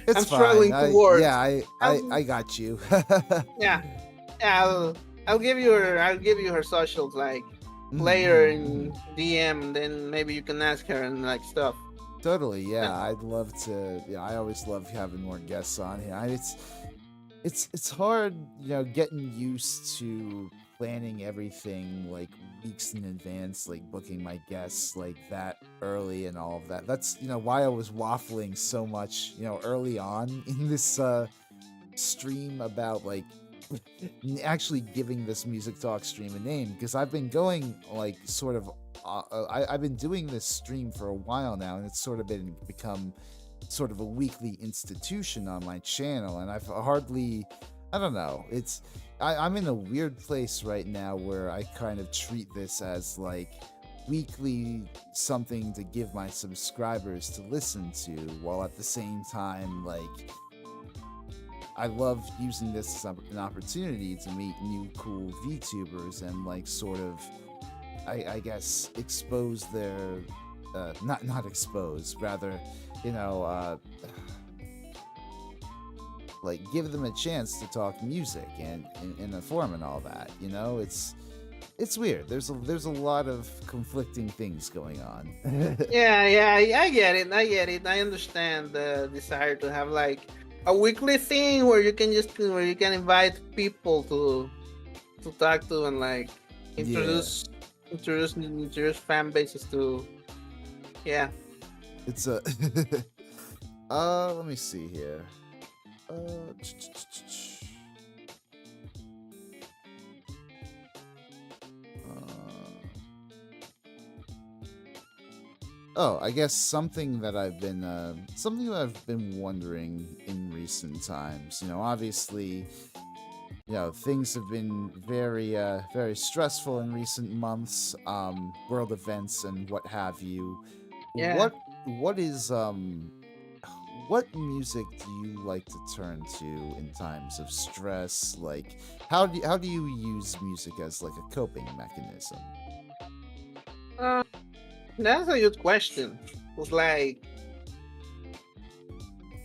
It's I'm fine. struggling to words. I I'll got you. yeah. I'll give you her socials like Mhm, later mhm, mhm. in DM, and then maybe you can ask her and like stuff. Totally. Yeah. Yeah, I'd love to. Yeah, I always love having more guests on here. It's hard, getting used to planning everything like weeks in advance, like booking my guests like that early and all of that. That's why I was waffling so much, early on in this stream about like actually giving this music talk stream a name, because I've been going like sort of I've been doing this stream for a while now, and it's sort of become sort of a weekly institution on my channel, and I've hardly, I don't know, I'm in a weird place right now where I kind of treat this as like weekly something to give my subscribers to listen to, while at the same time like I love using this as an opportunity to meet new cool VTubers and like sort of, I guess, expose their, not expose, rather, you know, uh, like give them a chance to talk music and in a forum and all that. It's it's weird. There's a lot of conflicting things going on. Yeah, I get it. I get it. I understand the desire to have like a weekly thing where you can just where you can invite people to talk to and like Yeah, introduce introduce fan bases to. Yeah. it's a. Let me see here. Uh, Oh, I guess something that I've been wondering in recent times. Obviously, things have been very stressful in recent months. World events and what have you. Yeah. What is what music do you like to turn to in times of stress? Like, how do you use music as like a coping mechanism? Uh, that's a good question. It's like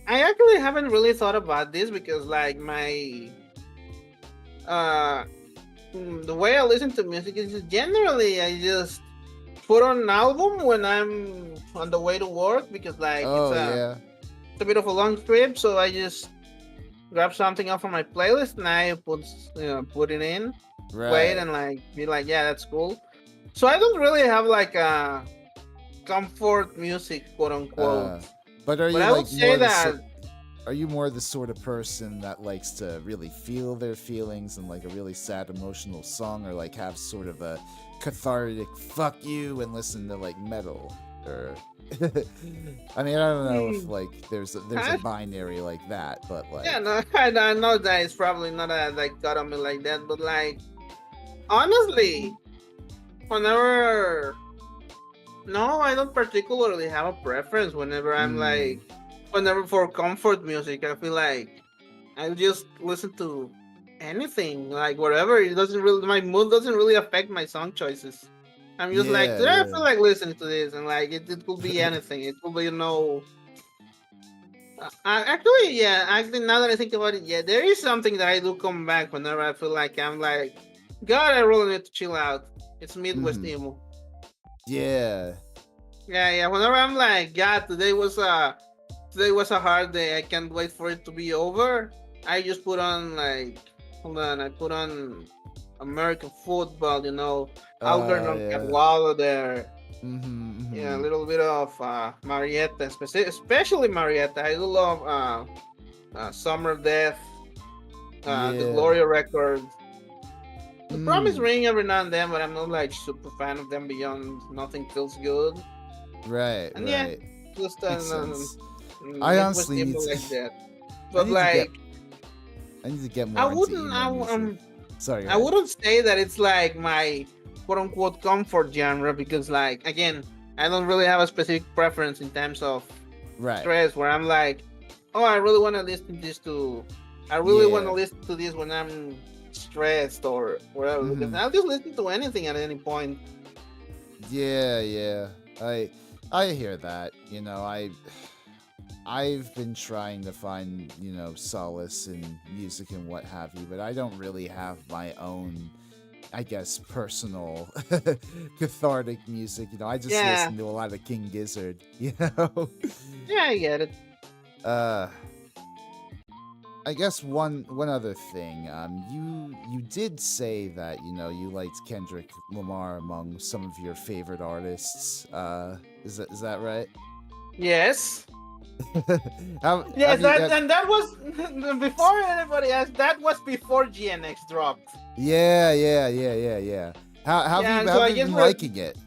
I actually haven't really thought about this because like my uh the way I listen to music is generally I just put on an album when I'm on the way to work because like Oh yeah, it's a bit of a long trip, so I just grab something off of my playlist and I put it in, play it, right. and like be like, yeah, that's cool. So I don't really have like a comfort music, quote unquote. Uh, but are But you I would like say more the that sort? Are you more the sort of person that likes to really feel their feelings in like a really sad emotional song, or like have sort of a cathartic "fuck you" and listen to like metal? Or I mean, I don't know if hmm, like there's a I, binary like that, but yeah, like, no, I know that it's probably not a like got on me like that, but like honestly, whenever no, I don't particularly have a preference. mm, Whenever for comfort music, I feel like I just listen to anything, like whatever. It doesn't really, my mood doesn't really affect my song choices. I'm just like, yeah, today I yeah, feel like listening to this, and like it could be anything. It could be, actually, yeah, actually, now that I think about it, yeah, there is something that I do come back whenever I feel like I'm like, God, I really need to chill out. It's Midwest mm, emo. yeah, Yeah. Whenever I'm like, God, today was a hard day. I can't wait for it to be over. I just put on like, hold on, I put on American football. Algernon yeah, Cadwallo there. mm-hmm, Yeah, a mm-hmm. little bit of Marietta, especially Marietta. I do love Summer Death, the Yeah, Gloria records. The Promise mm, Ring every now and then, but I'm not like super fan of them beyond Nothing Feels Good. right, And yeah, right, just makes sense. I Midwest honestly need emo to. like that. I But need to get. like, I need to get I more into wouldn't, emo music. Sorry, go I ahead. wouldn't say that it's like my quote unquote comfort genre because, like, again, I don't really have a specific preference in terms of Right. stress where I'm like, oh, I really want to listen this to, I really want to Yeah. listen to this when I'm stressed or whatever because Mm-hmm. I'll just listen to anything at any point. Yeah, yeah. I I hear that. I've been trying to find, solace in music and what have you, but I don't really have my own, I guess, personal cathartic music. I just Yeah, listen to a lot of King Gizzard. yeah, I get it. Uh I guess one other thing. You did say that you liked Kendrick Lamar among some of your favorite artists. Is that right? Yes. Have Yes, you? and that was before anybody asked. That was before GNX dropped. Yeah, yeah, yeah, yeah, yeah. How have Yeah, you and so have I you guess been liking it?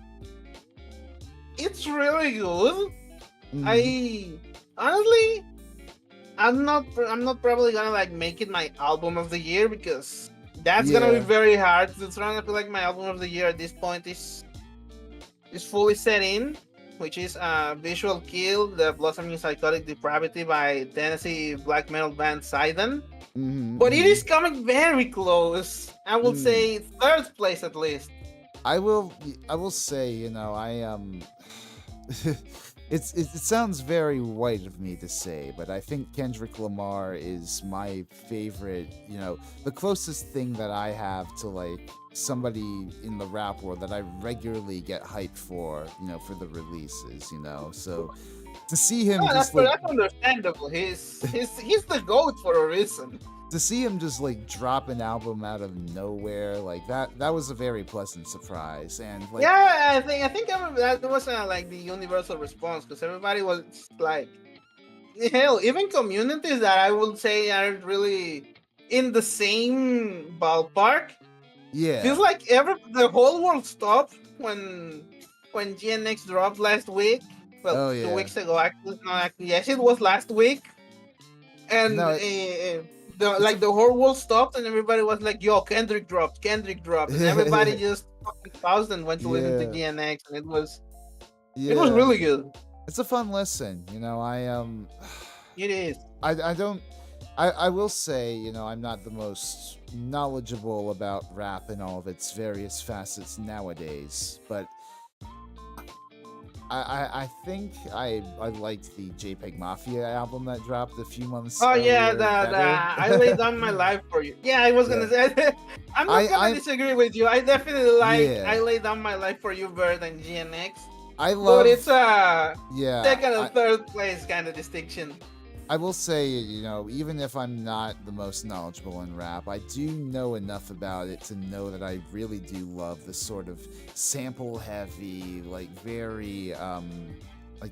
it's really good. Mm-hmm. I honestly, I'm not probably gonna like make it my album of the year because that's gonna be Yeah. very hard to try. I feel like my album of the year at this point is fully set in, which is Visual Kill, the Blossoming Psychotic Depravity by Tennessee black metal band Sidon. Mm-hmm. But it Mm-hmm. is coming very close. I would Mm. say third place at least. I will say, it sounds very white of me to say, but I think Kendrick Lamar is my favorite, the closest thing that I have to like somebody in the rap world that I regularly get hyped for, for the releases, So to see him Oh, just like that's understandable. He's the goat for a reason. to see him just like drop an album out of nowhere, like that was a very pleasant surprise. And like, Yeah, I think that was like the universal response because everybody was like, hell, even communities that I would say are really in the same ballpark. Feels yeah, like the whole world stopped when GNX dropped last week. Well, oh two yeah, weeks ago, actually. No, actually, yes, it was last week, and no, it's a the whole world stopped, and everybody was like, "Yo, Kendrick dropped," and everybody just fucking paused and went to listen to yeah, GNX, and it was yeah, really good. it's a fun listen. It is. I don't. I will say, I'm not the most knowledgeable about rap and all of its various facets nowadays, but I think I liked the JPEG Mafia album that dropped a few months Oh yeah, earlier better. I laid down my life for you. Yeah, I was Yeah, gonna say. I'm not gonna I disagree with you. I definitely like yeah, I laid down my life for you better than GNX, I but love it's a yeah. second and third place kind of distinction. I will say, even if I'm not the most knowledgeable in rap, I do know enough about it to know that I really do love the sort of sample heavy, like very, I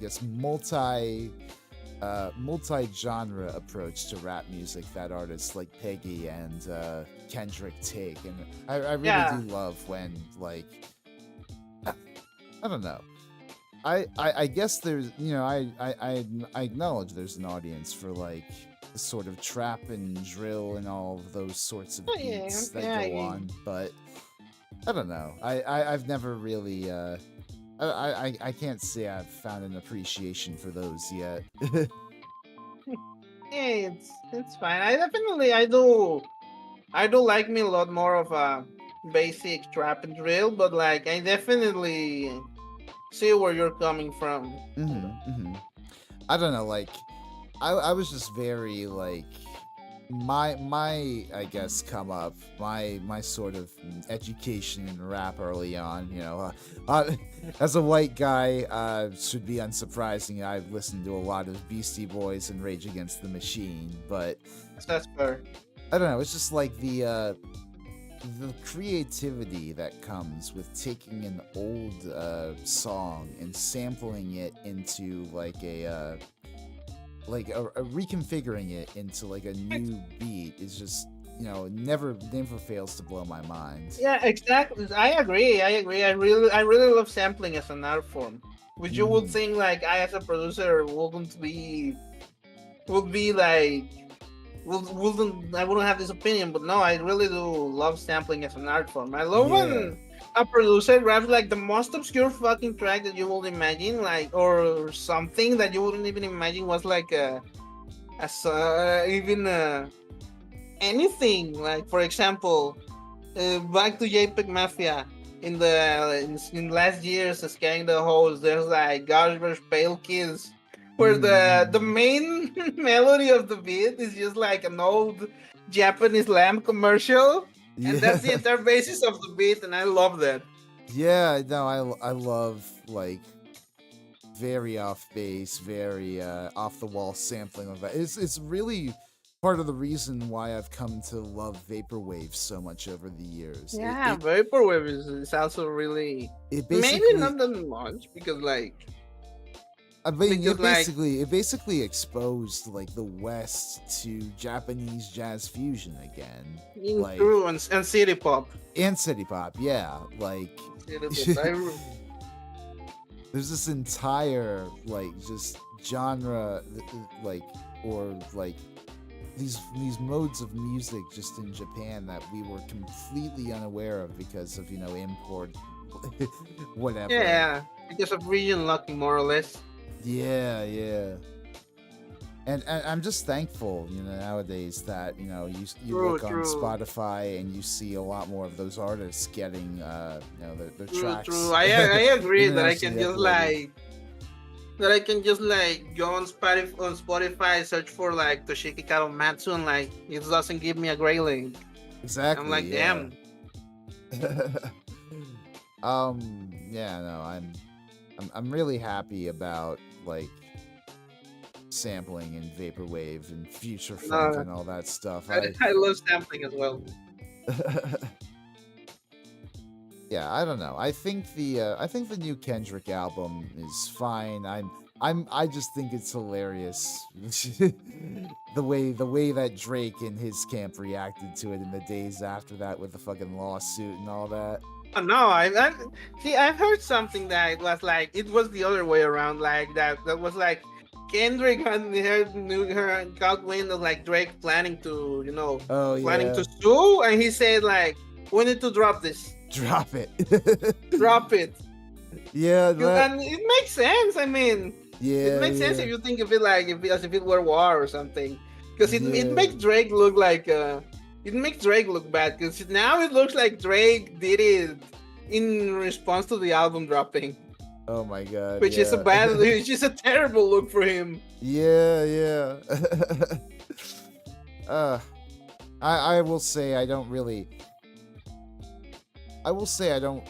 guess, multi-genre approach to rap music that artists like Peggy and Kendrick take. And I really Yeah, do love when, like, I don't know. I guess there's I acknowledge there's an audience for like the sort of trap and drill and all of those sorts of oh, yeah, beats that yeah, go on, but I don't know. I've never really I can't say I've found an appreciation for those yet. yeah. It's fine. I do like me a lot more of a basic trap and drill, but like I definitely see where you're coming from. Hmm. I don't know, like I was just very like my I guess come up my sort of education in rap early on, as a white guy, should be unsurprising. I've listened to a lot of Beastie Boys and Rage Against the Machine, but That's fair. I don't know, it's just like the creativity that comes with taking an old song and sampling it into reconfiguring it into like a new beat is just never fails to blow my mind. Yeah, exactly. I agree. I really love sampling as an art form. Which you would Hmm. think like I as a producer would be like I wouldn't have this opinion, but no, I really do love sampling as an art form. I love Yeah. when a producer raps like the most obscure fucking track that you would imagine, like or something that you wouldn't even imagine was like even anything. Like for example, back to JPEG Mafia in last year's scanning the holes. There's like Garbage Pale Kiss, where the Mm-hmm. main melody of the beat is just like an old Japanese lamp commercial, and that's the Yeah. entire basis of the beat, and I love that. Yeah, no, I love like very off base, very off the wall sampling of that. It's really part of the reason why I've come to love vaporwave so much over the years. It Yeah, it vaporwave is also really it maybe basically not that much I mean because like it basically exposed like the West to Japanese jazz fusion again. in Like true and city pop. and city pop, yeah. Like City pop. there's this entire like just genre like or like these modes of music just in Japan that we were completely unaware of because of import whatever. Yeah, because of region locking more or less. Yeah. And I'm just thankful, nowadays that you True, look on true. Spotify and you see a lot more of those artists getting their True, tracks true. I agree that I can internationally just uploaded. go on Spotify, search for like Toshiki Kawamatsu, and like it doesn't give me a great link. I'm Exactly, like, yeah. damn. Yeah, no, I'm really happy about like sampling and vaporwave and future funk Uh, and all that stuff. I love sampling as well. Yeah, I don't know. I think the new Kendrick album is fine. I just think it's hilarious the way that Drake and his camp reacted to it in the days after that with the fucking lawsuit and all that. Oh, no, see. I've heard something that it was like it was the other way around. Like that was like Kendrick got wind of like Drake planning to Oh planning yeah, to sue, and he said like we need to drop this, drop it. drop it. Yeah, that. And it makes sense. I mean, it Yeah, makes sense yeah, if you think of it like as if it were war or something, because it yeah. makes Drake look like it makes Drake look bad. Because now it looks like Drake did it in response to the album dropping, Oh my god, which is a yeah. bad, which is a terrible look for him. Yeah, yeah. uh, I will say I don't really. I will say I don't.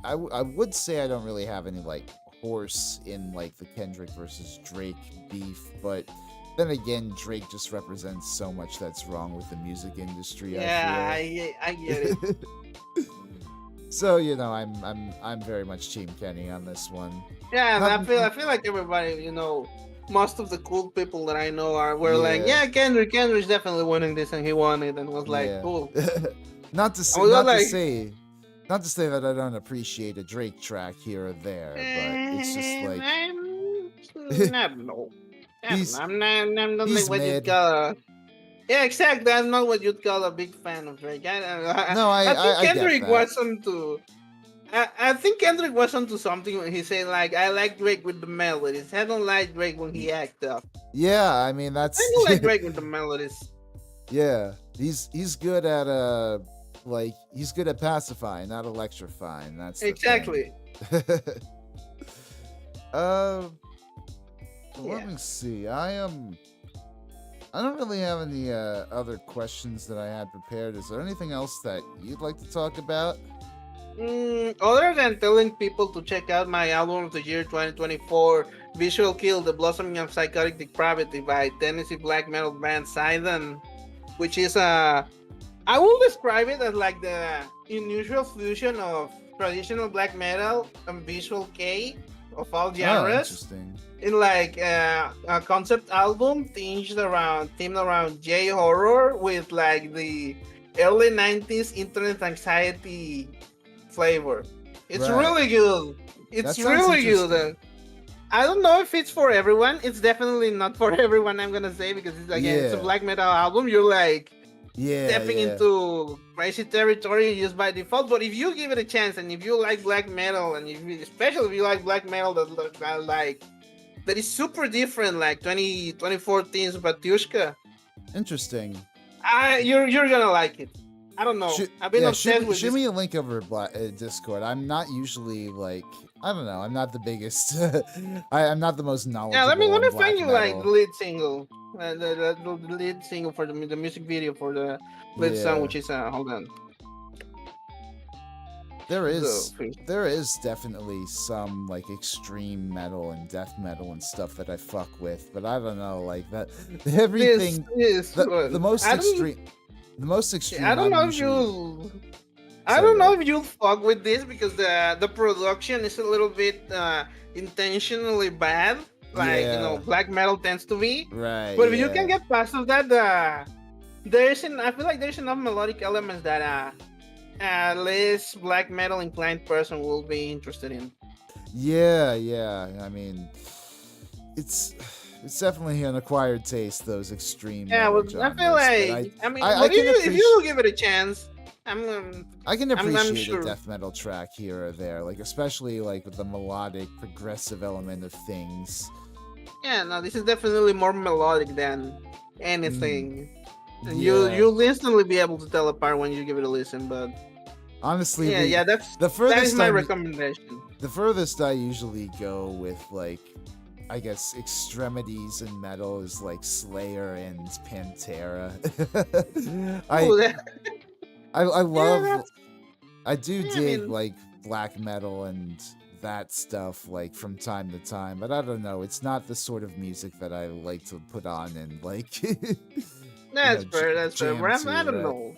I would say I don't really have any like horse in like the Kendrick versus Drake beef, but then again, Drake just represents so much that's wrong with the music industry. Yeah, I I get it. feel. So I'm very much Team Kenny on this one. Yeah, and Not, I feel like everybody, most of the cool people that I know were like, yeah, yeah, Kendrick's definitely winning this, and he won it, and was like, yeah. cool. not to I say, was not to like, say, not to say that I don't appreciate a Drake track here or there, but it's just like I don't know. I don't know. he's I'm not like he's what you'd mid. call a, yeah, exactly. I'm not what you'd call a big fan of Drake. No, I think I get Kendrick that. was onto. I think Kendrick was onto something when he said like, I like Drake with the melodies. I don't like Drake when he act up. Yeah, I mean I that's don't like Drake with the melodies. yeah. He's good at like he's good at pacifying, not electrifying. That's the Exactly. thing. uh, let Yeah. me see. I don't really have any other questions that I had prepared. Is there anything else that you'd like to talk about? Other than telling people to check out my album of the year 2024, Visual Kill, The Blossoming of Psychotic Depravity by Tennessee black metal band Sidon, which is I will describe it as like the unusual fusion of traditional black metal and visual K of all Oh, genres interesting. in like a concept album themed around J horror with like the early 90s internet anxiety flavor. It's Right. really good. That It's sounds really good. interesting. I don't know if it's for everyone. It's definitely not for everyone, I'm gonna say, because it's a Yeah. black metal album. You're like Yeah, stepping yeah. into crazy territory just by default. But if you give it a chance, and if you like black metal, and especially if you like black metal that is super different, like 2014's Batyushka, Interesting. you're gonna like it. I don't know. I've been Yeah, obsessed with shoot this. me a link over Discord. I'm not usually like I don't know. I'm not the biggest. I'm not the most knowledgeable. Yeah, let me on find black you like the metal. lead single, the lead single for the music video for the lead song, Yeah, which is hold on. there So, is definitely some like extreme metal and death metal and stuff that I fuck with, but I don't know like that everything. this The most I don't, extreme. The most extreme. I don't I'm know if usually. you. I Sorry, don't go know ahead. if you'll fuck with this because the production is a little bit intentionally bad, like Yeah. black metal tends to be. Right. But if you can Yeah. get past of that, I feel like there's enough melodic elements that less black metal inclined person will be interested in. Yeah. Yeah. I mean, it's definitely an acquired taste. Those extreme Yeah, metal well, I feel genres, like I mean, I but can if you give it a chance, I can I'm appreciate sure. a death metal track here or there, like especially like with the melodic, progressive element of things. Yeah, no, this is definitely more melodic than Mm, anything. And yeah. you'll instantly be able to tell apart when you give it a listen. But Honestly, yeah, the that is furthest my recommendation. the furthest I usually go with like I guess extremities in metal is like Slayer and Pantera. I Ooh, I yeah, love I do Yeah, I dig mean, like black metal and that stuff like from time to time, but I don't know. It's not the sort of music that I like to put on and like, that's fair. That's fair. But jam I to, don't right? know.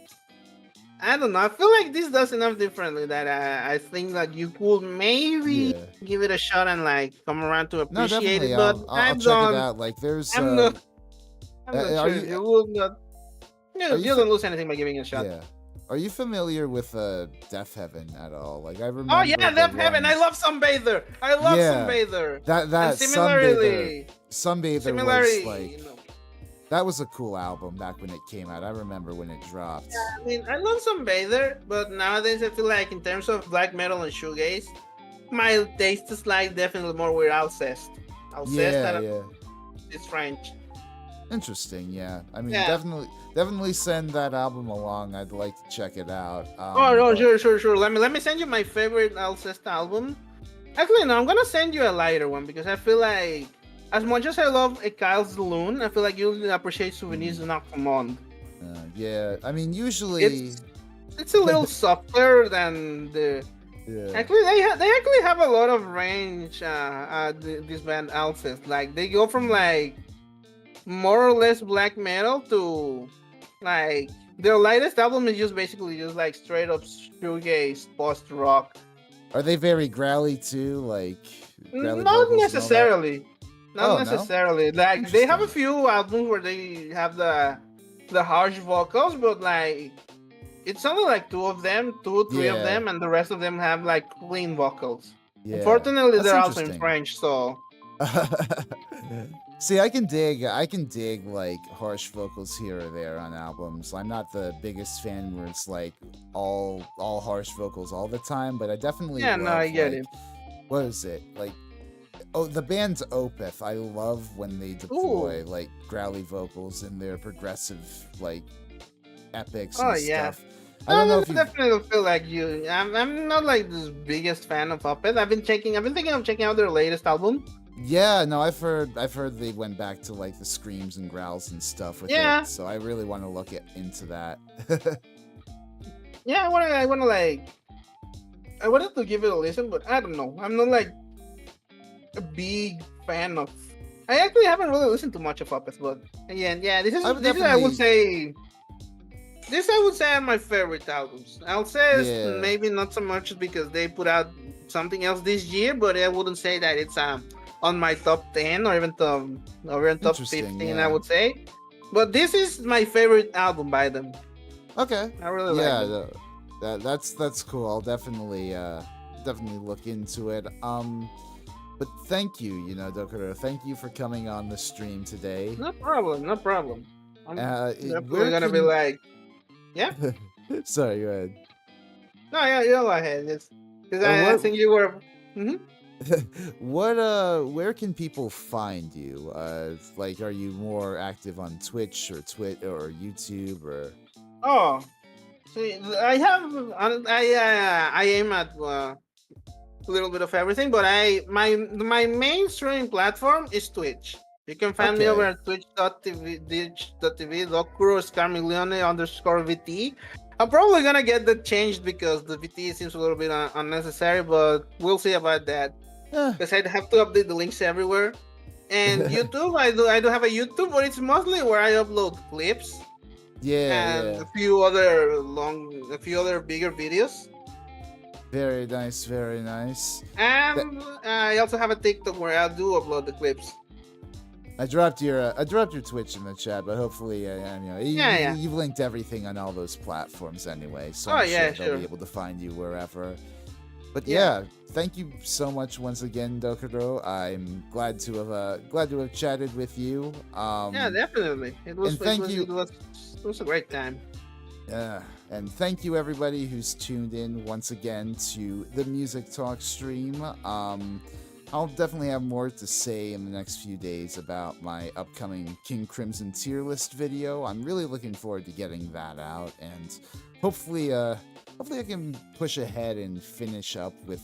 I don't know. I feel like this does enough differently that I think that you could maybe Yeah. give it a shot and like come around to No, appreciate definitely. it. But I'll I check it don't. out. Like, there's I'm not. I'm not are sure if you you would not. You, are you you don't lose anything by giving it a shot. yeah. Are you familiar with Death Heaven at all? Like, I Oh remember yeah, the Death Heaven. I ones. love Sunbather. I love Yeah, Sunbather. And that similarly, Sunbather was similarly, like that was a cool album back when it came out. I remember when it dropped. I mean, I love Sunbather, but nowadays I feel like in terms of black metal and shoegaze, my taste is like definitely more with Alcest. Alcest, Yeah, and yeah. it's French. Interesting. Yeah. I mean, Yeah. definitely send that album along. I'd like to check it out. Oh no, But sure. Let me send you my favorite Alcest album. Actually, no, I'm gonna send you a lighter one because I feel like as much as I love a Kyle's Loon, I feel like you'll appreciate Souvenirs mm, de Narcomonde. yeah. I mean, usually, It's a little softer than the. yeah. Actually, they actually have a lot of range. This band Alcest, like they go from like more or less black metal to like their latest album is just basically just like straight up shoegaze post rock. Are they very growly too? Like growly Not vocals and all that? necessarily. Not Oh no. necessarily. Like they have a Interesting. few albums where they have the harsh vocals, but like it's only like two, three of Yeah. them, and the rest of them have like clean vocals. Yeah. Unfortunately, That's they're also in interesting. French, so See, I can dig like harsh vocals here or there on albums. I'm not the biggest fan where it's like all harsh vocals all the time, but I definitely yeah, no, I love get like it. what is it? Like oh, the band's Opeth. I love when they Ooh, deploy like growly vocals in their progressive like epics oh and yeah. stuff. I don't know I if you've definitely feel like you. I'm not like this biggest fan of Puppet. I've been thinking of checking out their latest album. yeah, no, I've heard they went back to like the screams and growls and stuff with it, Yeah, so I really want to look into that. yeah. I wanted to give it a listen, but I don't know. I'm not like a big fan of. I actually haven't really listened to much of Puppets, but again, yeah, I would this is I would definitely, say this I would say are my favorite albums. I'll say it's yeah, maybe not so much because they put out something else this year, but I wouldn't say that it's on my top 10 or even top interesting, 15. I yeah. would say, but this is my favorite album by them. Okay, I really like yeah, them. that's cool. I'll definitely look into it. But thank you, Dokuro. Thank you for coming on the stream today. No problem, no problem. I'm definitely Where gonna be can? like, yeah, Sorry, go ahead. no, yeah, you go ahead. It's because I What think you were. Mhm. where can people find you? Like, are you more active on Twitch or or YouTube or? Oh, see, I aim at a little bit of everything, but my main streaming platform is Twitch. You can find me over Okay. at twitch.tv, Dokuro Scarmiglione underscore VT. I'm probably gonna get that changed because the VT seems a little bit unnecessary, but we'll see about that. Eh, Because I'd have to update the links everywhere. And YouTube, I do have a YouTube, but it's mostly where I upload clips yeah, and yeah. a few other bigger videos. Very nice, very nice. That And I also have a TikTok where I do upload the clips. I dropped your Twitch in the chat, but hopefully, Yeah, yeah. you've linked everything on all those platforms anyway, so Oh I'm sure yeah, they'll sure. be able to find you wherever. But Yeah, yeah, thank you so much once again, Dokuro. I'm glad to have chatted with you. yeah, definitely. And thank you, It was a great time. and thank you everybody who's tuned in once again to the Music Talk stream. I'll definitely have more to say in the next few days about my upcoming King Crimson tier list video. I'm really looking forward to getting that out, and hopefully, hopefully I can push ahead and finish up with.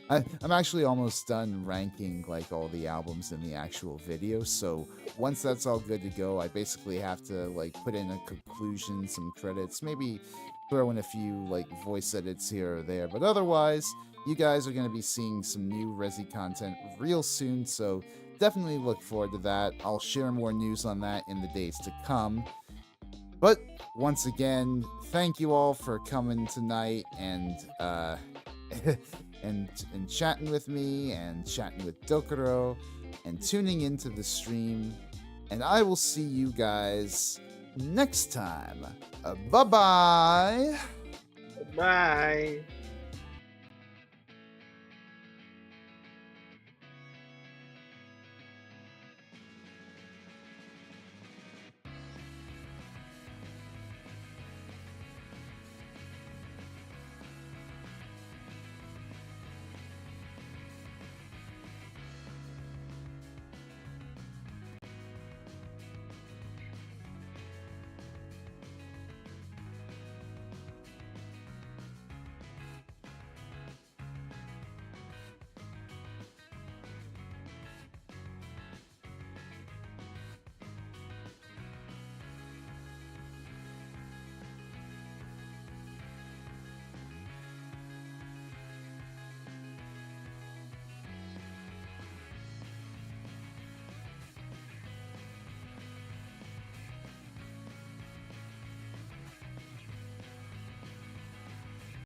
I'm actually almost done ranking like all the albums in the actual video, so once that's all good to go, I basically have to like put in a conclusion, some credits, throw in a few like voice edits here or there. But otherwise, you guys are going to be seeing some new Resi content real soon, so definitely look forward to that. I'll share more news on that in the days to come. But once again, thank you all for coming tonight and and chatting with me and chatting with Dokuro and tuning into the stream. And I will see you guys next time. Bye bye. Bye.